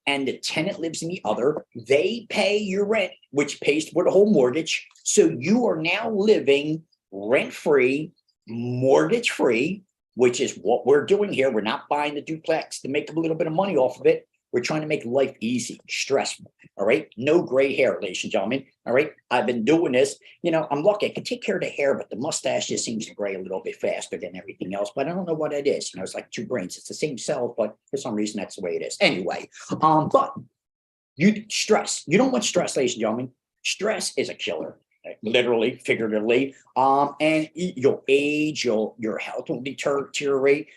and the tenant lives in the other. They pay your rent, which pays for the whole mortgage. So you are now living rent-free, mortgage-free, which is what we're doing here. We're not buying the duplex to make a little bit of money off of it. We're trying to make life easy, stressful. All right. No gray hair, ladies and gentlemen. All right. I've been doing this. I'm lucky. I can take care of the hair, but the mustache just seems to gray a little bit faster than everything else. But I don't know what it is. It's like two brains. It's the same cell, but for some reason, that's the way it is. Anyway, but stress. You don't want stress, ladies and gentlemen. Stress is a killer. Literally, figuratively, and you'll age, your health will deteriorate,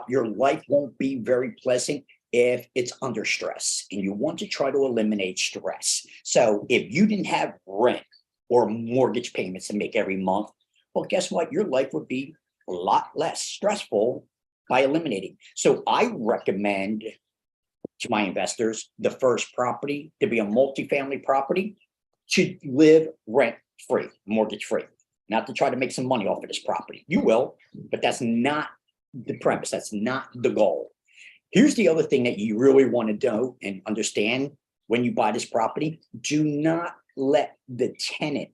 your life won't be very pleasant if it's under stress, and you want to try to eliminate stress. So if you didn't have rent or mortgage payments to make every month, well, guess what? Your life would be a lot less stressful by eliminating. So I recommend to my investors the first property to be a multifamily property to live rent free, mortgage free, not to try to make some money off of this property. You will, but that's not the premise. That's not the goal. Here's the other thing that you really want to know and understand when you buy this property. Do not let the tenant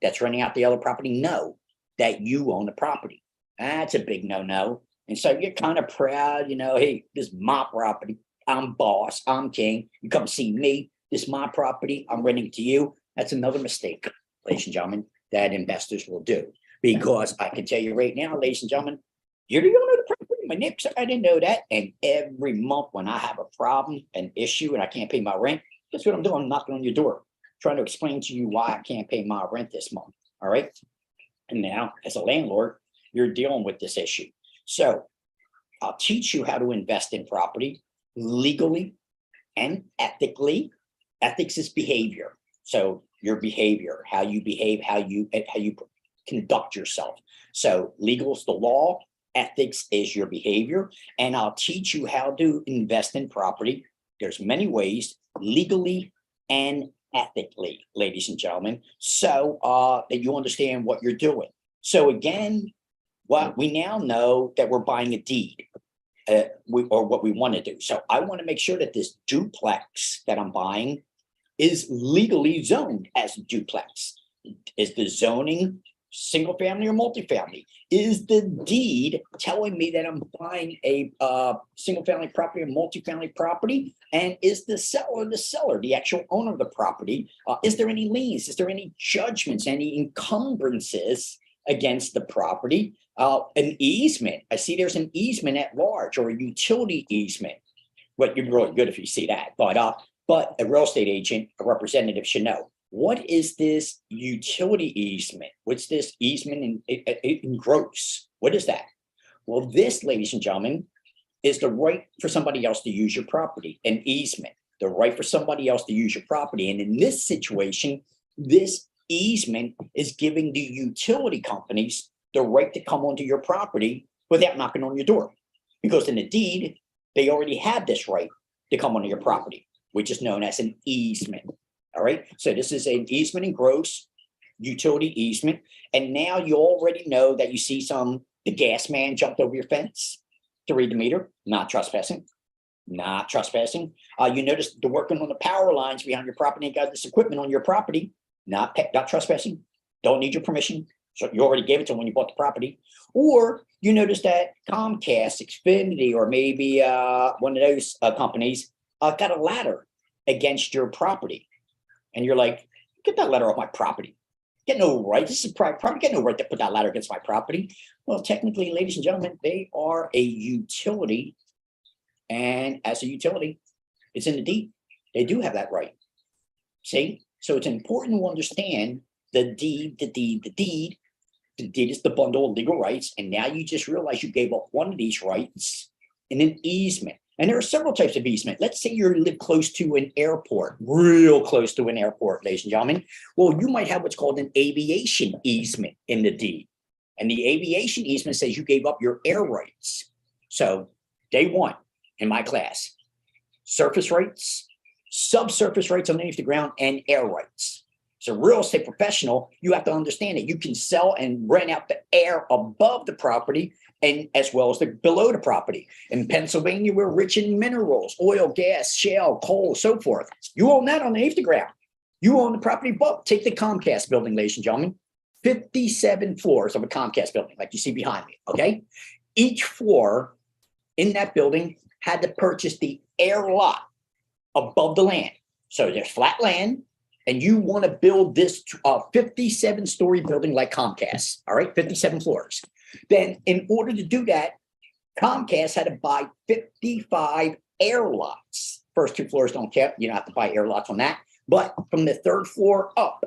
that's renting out the other property know that you own the property. That's a big no-no. And so you're kind of proud, hey, this is my property. I'm boss. I'm king. You come see me. This is my property. I'm renting it to you. That's another mistake, ladies and gentlemen, that investors will do. Because I can tell you right now, ladies and gentlemen, you're the owner of the property. My neighbor said I didn't know that. And every month when I have a problem, an issue, and I can't pay my rent, guess what I'm doing? I'm knocking on your door, trying to explain to you why I can't pay my rent this month. All right. And now, as a landlord, you're dealing with this issue. So I'll teach you how to invest in property legally and ethically. Ethics is behavior. So your behavior, how you behave, how you conduct yourself. So legal is the law, ethics is your behavior, and I'll teach you how to invest in property. There's many ways, legally and ethically, ladies and gentlemen, so that you understand what you're doing. So again, well, we now know that we're buying a deed, or what we want to do. So I want to make sure that this duplex that I'm buying is legally zoned as a duplex. Is the zoning single family or multifamily? Is the deed telling me that I'm buying a single family property or multifamily property? And is the seller, the actual owner of the property? Is there any liens? Is there any judgments, any encumbrances against the property? An easement. I see there's an easement at large, or a utility easement. Well, you're really good if you see that, but a real estate agent, a representative should know, what is this utility easement? What's this easement in gross? What is that? Well, this, ladies and gentlemen, is the right for somebody else to use your property, an easement, the right for somebody else to use your property. And in this situation, this easement is giving the utility companies the right to come onto your property without knocking on your door. Because in the deed, they already have this right to come onto your property, which is known as an easement. All right. So this is an easement in gross, utility easement. And now you already know that you see the gas man jumped over your fence to read the meter. Not trespassing. Not trespassing. You notice the working on the power lines behind your property and got this equipment on your property. Not trespassing. Don't need your permission. So you already gave it to them when you bought the property. Or you notice that Comcast, Xfinity, or maybe one of those companies got a ladder against your property. And you're like, get that ladder off my property. Get no right. This is private property. Get no right to put that ladder against my property. Well, technically, ladies and gentlemen, they are a utility. And as a utility, it's in the deed. They do have that right. See? So it's important to understand the deed. The deed is the bundle of legal rights. And now you just realize you gave up one of these rights in an easement. And there are several types of easement. Let's say you live close to an airport, real close to an airport, ladies and gentlemen. Well, you might have what's called an aviation easement in the deed. And the aviation easement says you gave up your air rights. So day one in my class, surface rights, subsurface rights underneath the ground, and air rights. So real estate professional, you have to understand that you can sell and rent out the air above the property and as well as below the property. In Pennsylvania, we're rich in minerals, oil, gas, shale, coal, so forth. You own that underneath the ground. You own the property above. Take the Comcast building, ladies and gentlemen. 57 floors of a Comcast building, like you see behind me, okay? Each floor in that building had to purchase the air lot above the land. So there's flat land, and you want to build this 57-story building like Comcast, all right, 57 floors. Then in order to do that, Comcast had to buy 55 air lots. First 2 floors don't count. You don't have to buy air lots on that. But from the 3rd floor up,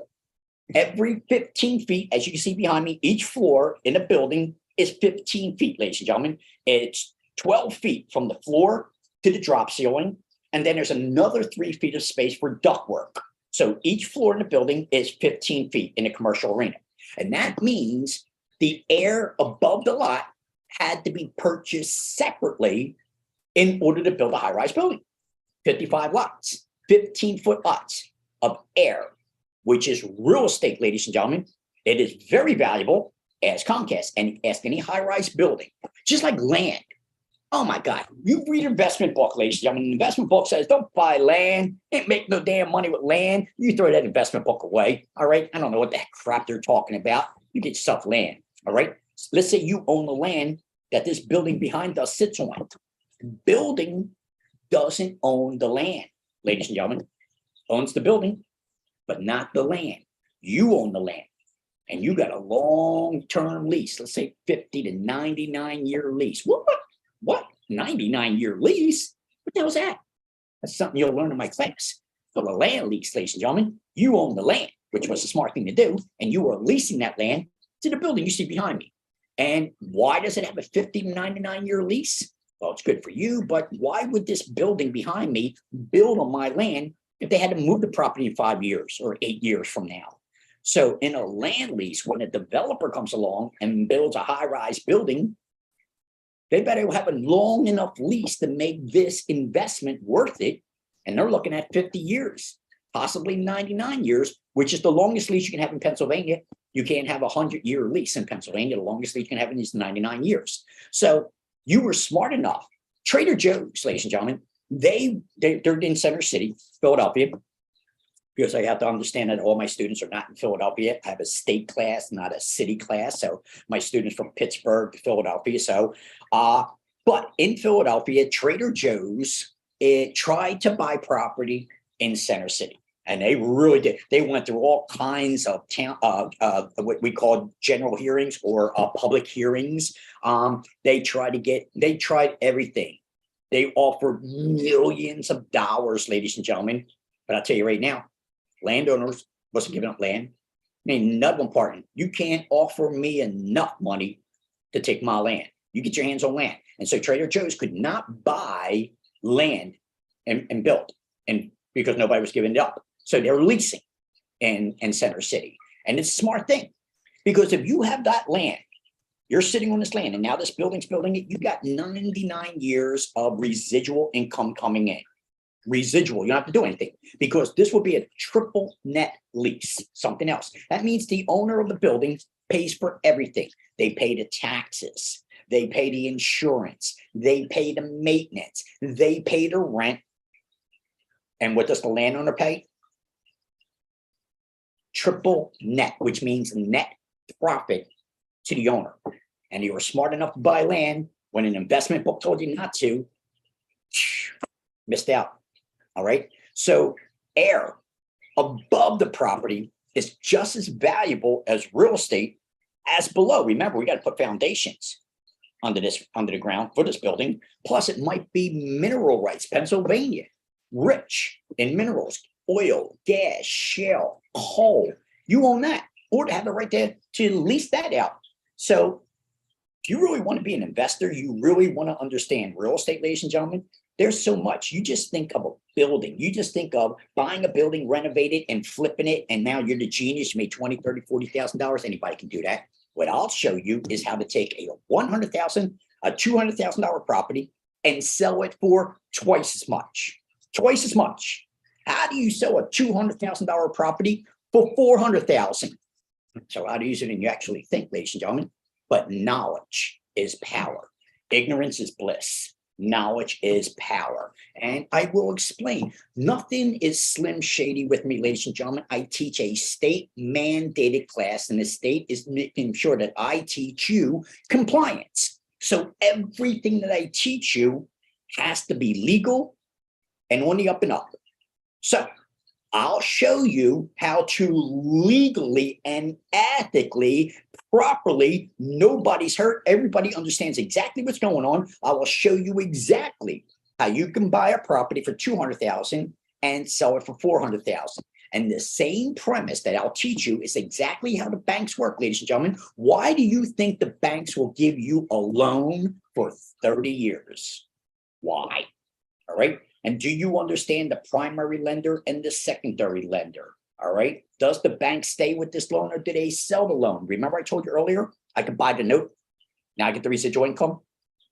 every 15 feet, as you can see behind me, each floor in a building is 15 feet, ladies and gentlemen. It's 12 feet from the floor to the drop ceiling. And then there's another 3 feet of space for ductwork. So each floor in the building is 15 feet in a commercial arena. And that means the air above the lot had to be purchased separately in order to build a high-rise building. 55 lots, 15-foot lots of air, which is real estate, ladies and gentlemen. It is very valuable. Ask Comcast and ask any high-rise building, just like land. Oh my God, you read an investment book, ladies and gentlemen. An investment book says, don't buy land. Ain't make no damn money with land. You throw that investment book away, all right? I don't know what the crap they're talking about. You get yourself land, all right? Let's say you own the land that this building behind us sits on. Building doesn't own the land, ladies and gentlemen. Owns the building, but not the land. You own the land, and you got a long-term lease. Let's say 50 to 99-year lease. What? 99-year lease? What the hell's that? That's something you'll learn in my class. For the land lease, ladies and gentlemen, you own the land, which was a smart thing to do, and you are leasing that land to the building you see behind me. And why does it have a 50 to 99-year lease? Well, it's good for you, but why would this building behind me build on my land if they had to move the property in 5 years or 8 years from now? So in a land lease, when a developer comes along and builds a high-rise building, they better have a long enough lease to make this investment worth it. And they're looking at 50 years, possibly 99 years, which is the longest lease you can have in Pennsylvania. You can't have a 100-year lease in Pennsylvania. The longest lease you can have is 99 years. So you were smart enough. Trader Joe's, ladies and gentlemen, they're in Center City, Philadelphia, because I have to understand that all my students are not in Philadelphia. I have a state class, not a city class. So my students from Pittsburgh to Philadelphia. So, but in Philadelphia, Trader Joe's, it tried to buy property in Center City. And they really did. They went through all kinds of what we call general hearings or public hearings. They tried everything. They offered millions of dollars, ladies and gentlemen. But I'll tell you right now, landowners wasn't giving up land. I mean, none of them pardon. You can't offer me enough money to take my land. You get your hands on land. And so Trader Joe's could not buy land and build, and because nobody was giving it up. So they're leasing in Center City. And it's a smart thing, because if you have that land, you're sitting on this land, and now this building's building it, you got 99 years of residual income coming in. Residual, you don't have to do anything, because this will be a triple net lease, something else. That means the owner of the building pays for everything. They pay the taxes, they pay the insurance, they pay the maintenance, they pay the rent. And what does the landowner pay? Triple net, which means net profit to the owner. And you were smart enough to buy land when an investment book told you not to, missed out. All right. So air above the property is just as valuable as real estate as below. Remember, we got to put foundations under the ground for this building. Plus, it might be mineral rights. Pennsylvania, rich in minerals, oil, gas, shale, coal. You own that, or to have the right to lease that out. So if you really want to be an investor, you really want to understand real estate, ladies and gentlemen, there's so much. You just think of a building. You just think of buying a building, renovate it, and flipping it. And now you're the genius. You made $20,000, $30,000, $40,000. Anybody can do that. What I'll show you is how to take a $100,000, a $200,000 property and sell it for twice as much. Twice as much. How do you sell a $200,000 property for $400,000? So how to use it and you actually think, ladies and gentlemen. But knowledge is power. Ignorance is bliss. Knowledge is power. And I will explain. Nothing is slim shady with me, ladies and gentlemen. I teach a state mandated class, and the state is making sure that I teach you compliance. So everything that I teach you has to be legal and on the up and up. So I'll show you how to legally and ethically, properly, nobody's hurt, everybody understands exactly what's going on. I will show you exactly how you can buy a property for 200,000 and sell it for 400,000. And the same premise that I'll teach you is exactly how the banks work, ladies and gentlemen. Why do you think the banks will give you a loan for 30 years? Why? All right. And do you understand the primary lender and the secondary lender? All right. Does the bank stay with this loan or do they sell the loan? Remember, I told you earlier, I could buy the note. Now I get the residual income.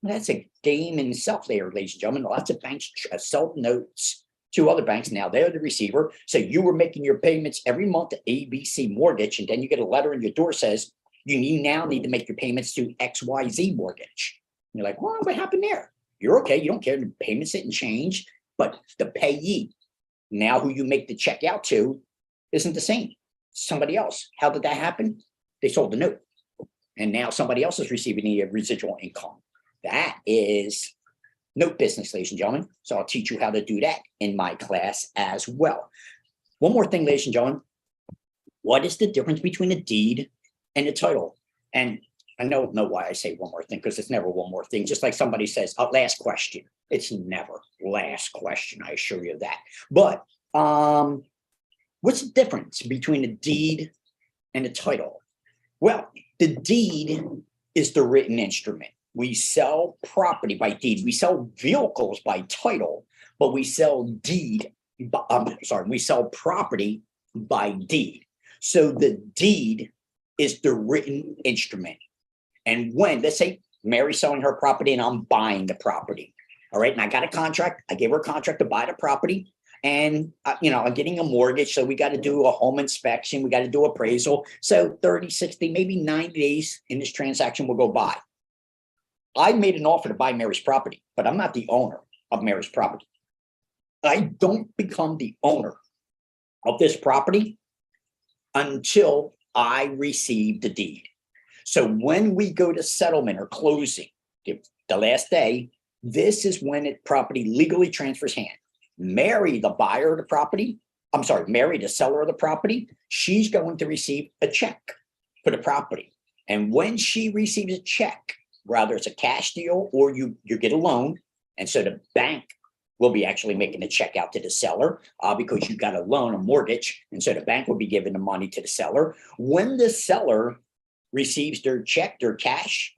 Well, that's a game in itself there, ladies and gentlemen. Lots of banks sell notes to other banks. Now they're the receiver. So you were making your payments every month to ABC Mortgage, and then you get a letter in your door says you now need to make your payments to XYZ Mortgage. And you're like, well, what happened there? You're okay. You don't care. The payments didn't change, but the payee, now who you make the check out to, isn't the same. Somebody else. How did that happen? They sold the note. And now somebody else is receiving the residual income. That is note business, ladies and gentlemen. So I'll teach you how to do that in my class as well. One more thing, ladies and gentlemen. What is the difference between a deed and a title? And I don't know why I say one more thing, because it's never one more thing. Just like somebody says, last question. It's never last question, I assure you that. But what's the difference between a deed and a title? Well, the deed is the written instrument. We sell property by deed. We sell vehicles by title, but we sell we sell property by deed. So the deed is the written instrument. And when, let's say Mary's selling her property and I'm buying the property. All right. And I got a contract. I gave her a contract to buy the property. And, I'm getting a mortgage. So we got to do a home inspection. We got to do appraisal. So 30, 60, maybe 90 days in this transaction will go by. I made an offer to buy Mary's property, but I'm not the owner of Mary's property. I don't become the owner of this property until I receive the deed. So when we go to settlement or closing, the last day, this is when the property legally transfers hands. Mary, the buyer of the property, Mary, the seller of the property, she's going to receive a check for the property. And when she receives a check, whether it's a cash deal or you get a loan, and so the bank will be actually making a check out to the seller because you got a loan, a mortgage, and so the bank will be giving the money to the seller. When the seller receives their check, their cash,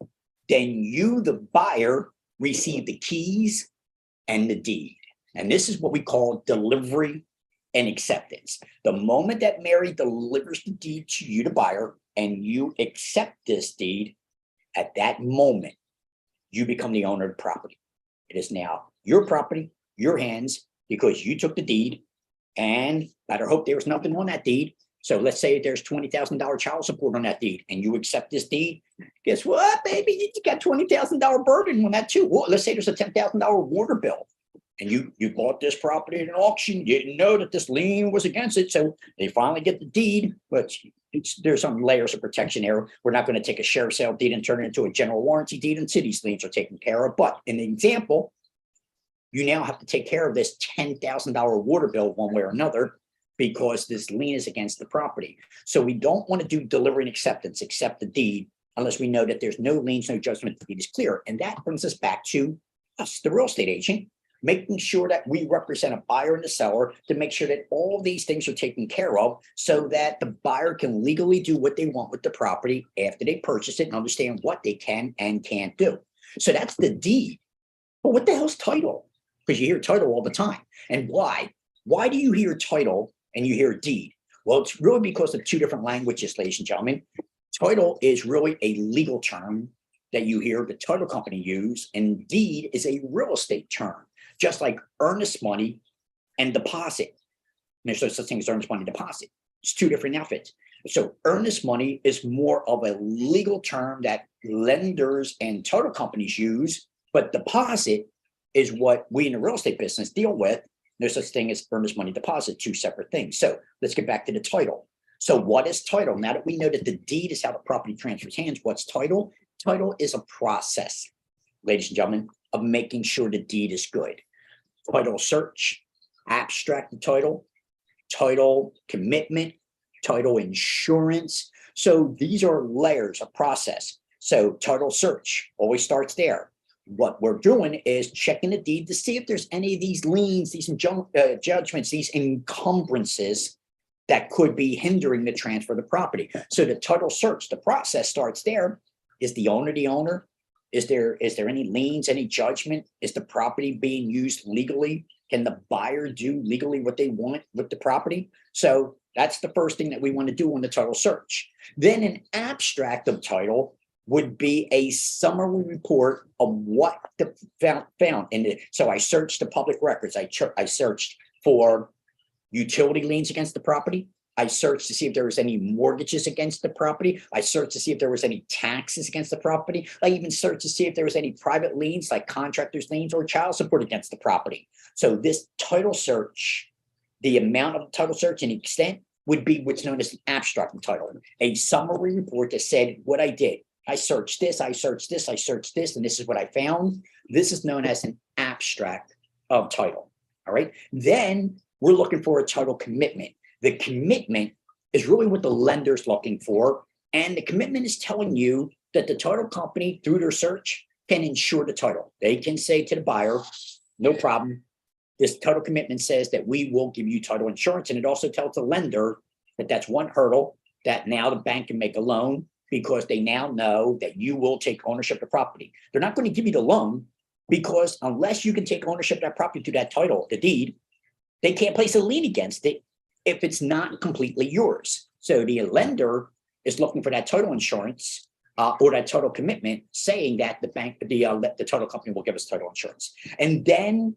then you, the buyer, receive the keys and the deed. And this is what we call delivery and acceptance. The moment that Mary delivers the deed to you, the buyer, and you accept this deed, at that moment, you become the owner of the property. It is now your property, your hands, because you took the deed, and better hope there was nothing on that deed. So let's say there's $20,000 child support on that deed, and you accept this deed. Guess what, baby? You got $20,000 burden on that too. Well, let's say there's a $10,000 water bill, and you bought this property at an auction. You didn't know that this lien was against it, so they finally get the deed, but there's some layers of protection there. We're not going to take a sheriff's sale deed and turn it into a general warranty deed until these liens are taken care of. But in the example, you now have to take care of this $10,000 water bill one way or another because this lien is against the property. So we don't want to do delivery and acceptance, accept the deed, unless we know that there's no liens, no judgment, the deed is clear. And that brings us back to us, the real estate agent, making sure that we represent a buyer and a seller to make sure that all of these things are taken care of so that the buyer can legally do what they want with the property after they purchase it and understand what they can and can't do. So that's the deed. But what the hell's title? Because you hear title all the time. And why? Why do you hear title and you hear deed? Well, it's really because of two different languages, ladies and gentlemen. Title is really a legal term that you hear the title company use, and deed is a real estate term. Just like earnest money and deposit. And there's no such thing as earnest money deposit. It's two different outfits. So earnest money is more of a legal term that lenders and title companies use, but deposit is what we in the real estate business deal with. There's such thing as earnest money deposit, two separate things. So let's get back to the title. So what is title? Now that we know that the deed is how the property transfers hands, what's title? Title is a process, ladies and gentlemen, of making sure the deed is good. Title search, abstract of title, title commitment, title insurance. So these are layers of process. So title search always starts there. What we're doing is checking the deed to see if there's any of these liens, these judgments, these encumbrances that could be hindering the transfer of the property. So the title search, the process starts there. Is the owner the owner? Is there any liens, any judgment? Is the property being used legally? Can the buyer do legally what they want with the property? So that's the first thing that we want to do on the title search. Then an abstract of title would be a summary report of what the found. And so I searched the public records. I searched for utility liens against the property. I searched to see if there was any mortgages against the property. I searched to see if there was any taxes against the property. I even searched to see if there was any private liens like contractors' liens or child support against the property. So this title search, the amount of title search and extent would be what's known as the abstract of title, a summary report that said what I did. I searched this, I searched this, I searched this, and this is what I found. This is known as an abstract of title. All right. Then we're looking for a title commitment. The commitment is really what the lender's looking for. And the commitment is telling you that the title company, through their search, can insure the title. They can say to the buyer, no problem. This title commitment says that we will give you title insurance. And it also tells the lender that that's one hurdle that now the bank can make a loan because they now know that you will take ownership of the property. They're not going to give you the loan because unless you can take ownership of that property through that title, the deed, they can't place a lien against it if it's not completely yours. So the lender is looking for that title insurance or that title commitment saying that the bank, the title company will give us title insurance. And then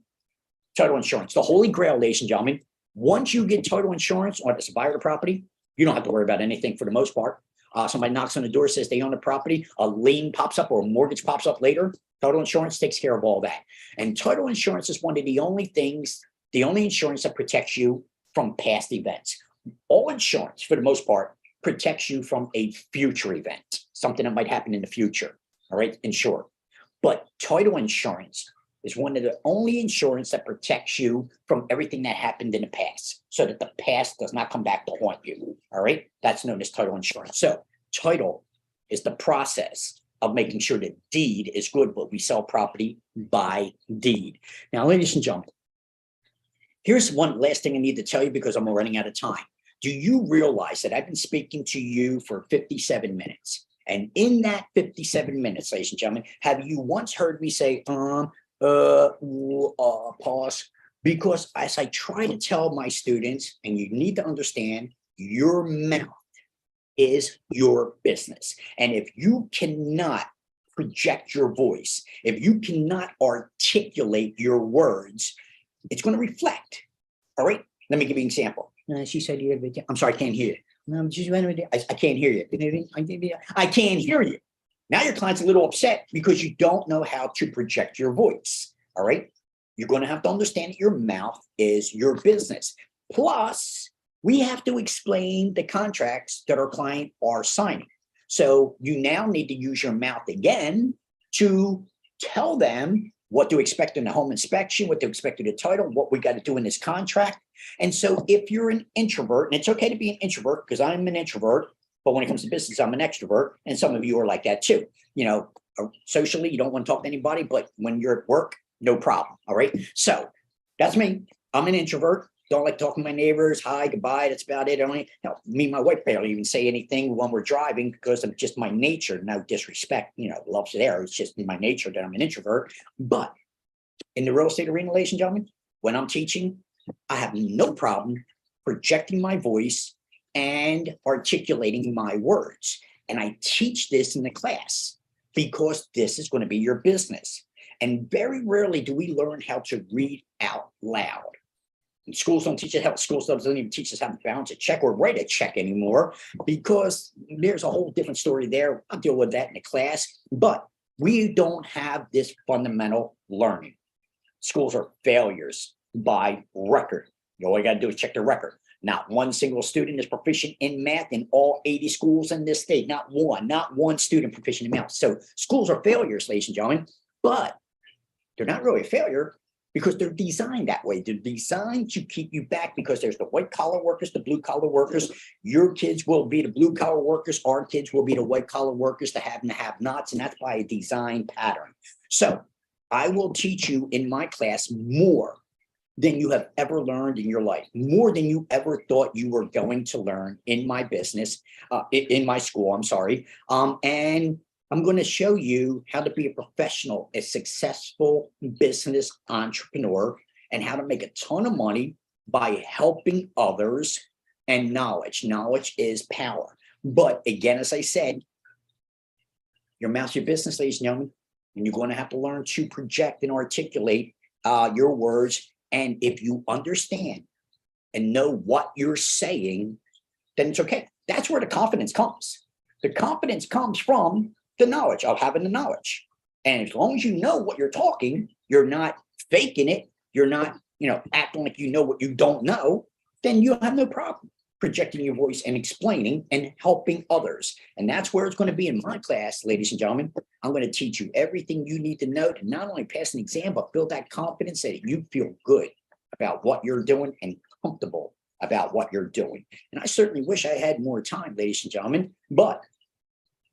title insurance, the holy grail, ladies and gentlemen, once you get title insurance on as a buyer of the property, you don't have to worry about anything for the most part. Somebody knocks on the door, says they own the property, a lien pops up or a mortgage pops up later, title insurance takes care of all that. And title insurance is one of the only things, the only insurance that protects you from past events. All insurance, for the most part, protects you from a future event, something that might happen in the future, all right, in short. But title insurance is one of the only insurance that protects you from everything that happened in the past, so that the past does not come back to haunt you, all right? That's known as title insurance. So title is the process of making sure that deed is good, but we sell property by deed. Now, ladies and gentlemen, here's one last thing I need to tell you because I'm running out of time. Do you realize that I've been speaking to you for 57 minutes? And in that 57 minutes, ladies and gentlemen, have you once heard me say, pause? Because as I try to tell my students, and you need to understand, your mouth is your business. And if you cannot project your voice, if you cannot articulate your words, it's going to reflect. All right. Let me give you an example. She said, I'm sorry, I can't hear you. No, I can't hear you. I can't hear you. Now your client's a little upset because you don't know how to project your voice. All right. You're going to have to understand that your mouth is your business. Plus, we have to explain the contracts that our client are signing. So you now need to use your mouth again to tell them what to expect in the home inspection, what to expect in the title, what we got to do in this contract. And so if you're an introvert, and it's okay to be an introvert because I'm an introvert, but when it comes to business, I'm an extrovert. And some of you are like that too. You know, socially, you don't want to talk to anybody, but when you're at work, no problem. All right. So that's me. I'm an introvert. Don't like talking to my neighbors. Hi, goodbye. That's about it. Me and my wife barely even say anything when we're driving because of just my nature. No disrespect, love's there. It's just my nature that I'm an introvert. But in the real estate arena, ladies and gentlemen, when I'm teaching, I have no problem projecting my voice and articulating my words. And I teach this in the class because this is going to be your business. And very rarely do we learn how to read out loud. And schools don't teach us how, schools don't even teach us how to balance a check or write a check anymore because there's a whole different story there. I'll deal with that in the class, but we don't have this fundamental learning. Schools are failures by record. All you got to do is check the record. Not one single student is proficient in math in all 80 schools in this state. Not one student proficient in math. So schools are failures, ladies and gentlemen, but they're not really a failure because they're designed that way. They're designed to keep you back because there's the white collar workers, the blue collar workers. Your kids will be the blue collar workers. Our kids will be the white collar workers, the have and the have nots. And that's by a design pattern. So I will teach you in my class more than you have ever learned in your life, more than you ever thought you were going to learn in my business, in my school, I'm sorry. And I'm going to show you how to be a professional, a successful business entrepreneur, and how to make a ton of money by helping others and knowledge. Knowledge is power. But again, as I said, your mouth's your business, ladies and gentlemen, and you're going to have to learn to project and articulate your words. And if you understand and know what you're saying, then it's okay. That's where the confidence comes. The confidence comes from the knowledge of having the knowledge. And as long as you know what you're talking, you're not faking it, you're not, acting like you know what you don't know, then you'll have no problem projecting your voice and explaining and helping others. And that's where it's going to be in my class, ladies and gentlemen. I'm going to teach you everything you need to know to not only pass an exam, but build that confidence that you feel good about what you're doing and comfortable about what you're doing. And I certainly wish I had more time, ladies and gentlemen, but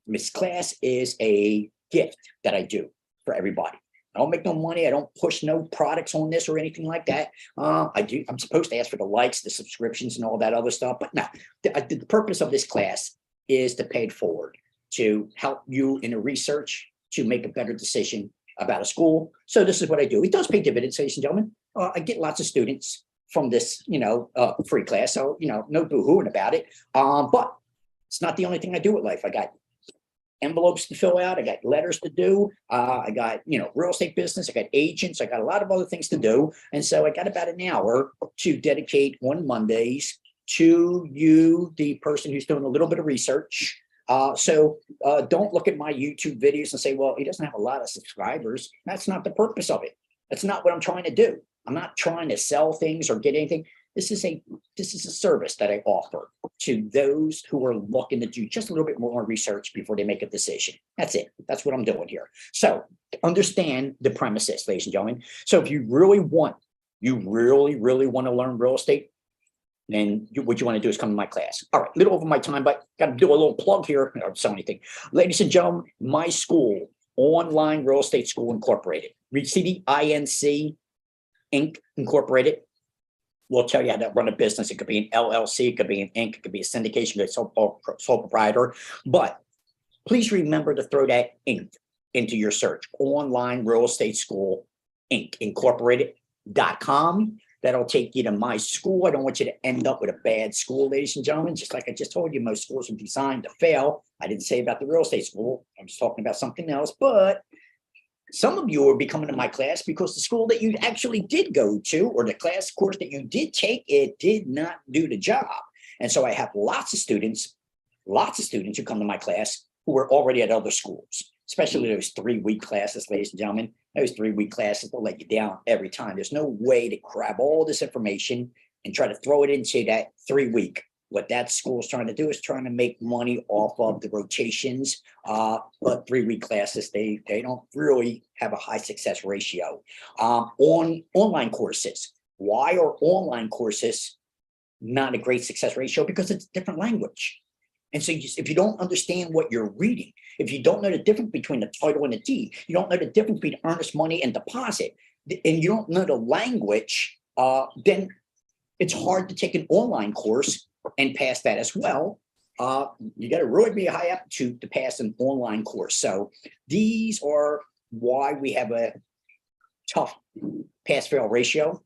this class is a gift that I do for everybody. I don't make no money. I don't push no products on this or anything like that. I'm supposed to ask for the likes, the subscriptions, and all that other stuff. But no, the purpose of this class is to pay it forward, to help you in the research, to make a better decision about a school. So this is what I do. It does pay dividends, ladies and gentlemen. I get lots of students from this, free class. So, no boo-hooing about it. But it's not the only thing I do with life. I got envelopes to fill out. I got letters to do. I got, real estate business. I got agents. I got a lot of other things to do. And so I got about an hour to dedicate on Mondays to you, the person who's doing a little bit of research. So don't look at my YouTube videos and say, well, he doesn't have a lot of subscribers. That's not the purpose of it. That's not what I'm trying to do. I'm not trying to sell things or get anything. This is a service that I offer to those who are looking to do just a little bit more research before they make a decision. That's it. That's what I'm doing here. So understand the premises, ladies and gentlemen. So if you really want to learn real estate, then what you want to do is come to my class. All right, a little over my time, but got to do a little plug here. I don't sell anything. Ladies and gentlemen, my school, Online Real Estate School Incorporated, CDINC Inc. Incorporated. We'll tell you how to run a business. It could be an LLC, it could be an Inc., it could be a syndication, it could be a sole proprietor. But please remember to throw that Inc. into your search. Online Real Estate School Inc. Incorporated.com. That'll take you to my school. I don't want you to end up with a bad school, ladies and gentlemen. Just like I just told you, most schools are designed to fail. I didn't say about the real estate school. I was talking about something else, but some of you will be coming to my class because the school that you actually did go to, or the course that you did take, it did not do the job. And so I have lots of students who come to my class who are already at other schools, especially those 3-week classes, ladies and gentlemen. Those 3-week classes will let you down every time. There's no way to grab all this information and try to throw it into that 3-week. What that school is trying to do is trying to make money off of the rotations. But 3-week classes, they don't really have a high success ratio. On online courses, why are online courses not a great success ratio? Because it's a different language. And so if you don't understand what you're reading, if you don't know the difference between the title and the deed, you don't know the difference between earnest money and deposit, and you don't know the language, then it's hard to take an online course and pass that as well. You got to really be a high aptitude to pass an online course. So these are why we have a tough pass-fail ratio.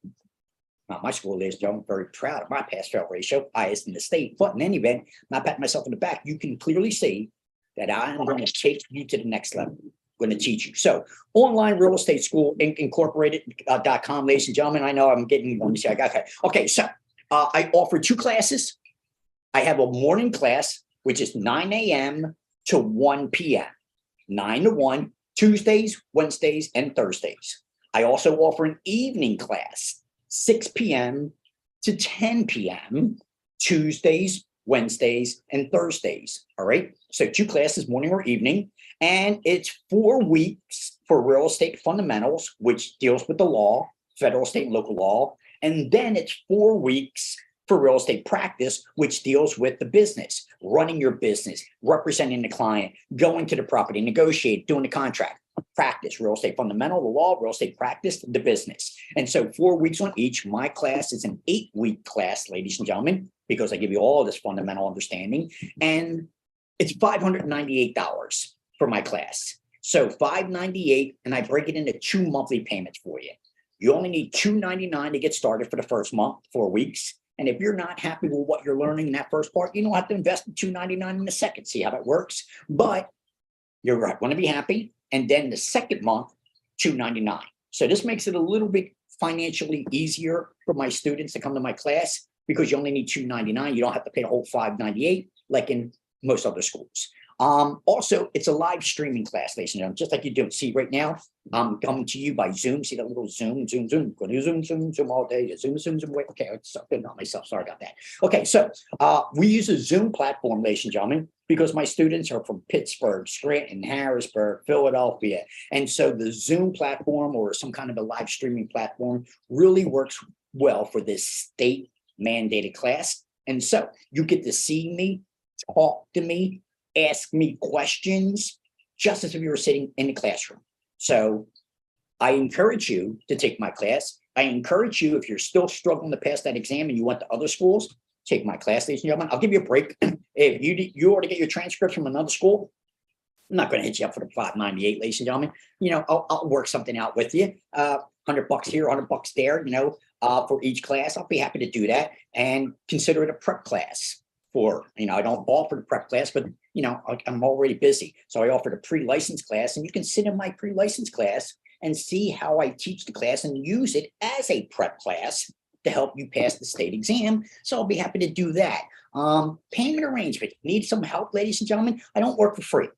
Now, my school is, I'm very proud of my pass-fail ratio, highest in the state. But in any event, not patting myself on the back, you can clearly see that I am going to take you to the next level. I'm going to teach you. So Online Real Estate School Incorporated.com, ladies and gentlemen. I know I'm getting, let me see, I got that. Okay, so I offer 2 classes. I have a morning class, which is 9 a.m. to 1 p.m., 9 to 1, Tuesdays, Wednesdays, and Thursdays. I also offer an evening class, 6 p.m. to 10 p.m., Tuesdays, Wednesdays, and Thursdays. All right. So 2 classes, morning or evening. And it's 4 weeks for real estate fundamentals, which deals with the law, federal, state, and local law. And then it's 4 weeks for real estate practice, which deals with the business, running your business, representing the client, going to the property, negotiate, doing the contract, practice, real estate fundamental, the law, real estate practice, the business. And so 4 weeks on each. My class is an 8-week class, ladies and gentlemen, because I give you all this fundamental understanding. And it's $598 for my class. So $598, and I break it into 2 monthly payments for you. You only need $299 to get started for the first month, 4 weeks. And if you're not happy with what you're learning in that first part, you don't have to invest in $299 in the second. See how that works? But you're going to be happy. And then the second month, $299. So this makes it a little bit financially easier for my students to come to my class because you only need $299. You don't have to pay the whole $598 like in most other schools. Also, it's a live streaming class, ladies and gentlemen, just like you do. See right now, I'm coming to you by Zoom. See that little Zoom, going to Zoom all day. Zoom. Wait, okay, I did not myself. Sorry about that. Okay, so we use a Zoom platform, ladies and gentlemen, because my students are from Pittsburgh, Scranton, Harrisburg, Philadelphia. And so the Zoom platform or some kind of a live streaming platform really works well for this state mandated class. And so you get to see me, talk to me, ask me questions, just as if you were sitting in the classroom. So I encourage you to take my class. I encourage you, if you're still struggling to pass that exam and you went to other schools, take my class, ladies and gentlemen. I'll give you a break. If you already get your transcripts from another school, I'm not going to hit you up for the $598, ladies and gentlemen. You know, I'll work something out with you. $100 here, $100 there, you know, for each class. I'll be happy to do that and consider it a prep class. For, you know, I don't offer the prep class, but, you know, I'm already busy. So I offer the pre-license class, and you can sit in my pre-license class and see how I teach the class and use it as a prep class to help you pass the state exam. So I'll be happy to do that. Payment arrangement. Need some help, ladies and gentlemen? I don't work for free.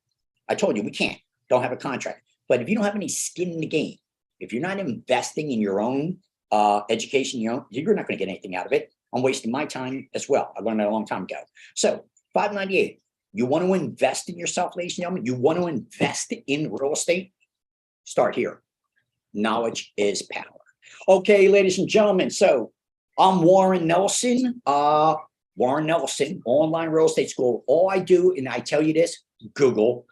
I told you we can't. Don't have a contract. But if you don't have any skin in the game, if you're not investing in your own education, you're not going to get anything out of it. I'm wasting my time as well. I learned that a long time ago. So $598. You want to invest in yourself, ladies and gentlemen? You want to invest in real estate? Start here. Knowledge is power. Okay, ladies and gentlemen. So I'm Warren Nelson. Warren Nelson, Online Real Estate School. All I do, and I tell you this, Google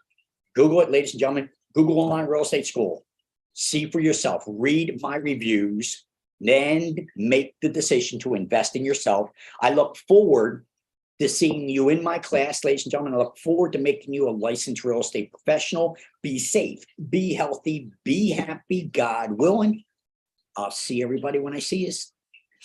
it, ladies and gentlemen. Google Online Real Estate School. See for yourself. Read my reviews. Then make the decision to invest in yourself. I look forward to seeing you in my class, ladies and gentlemen. I look forward to making you a licensed real estate professional. Be safe, be healthy, be happy, God willing. I'll see everybody when I see you.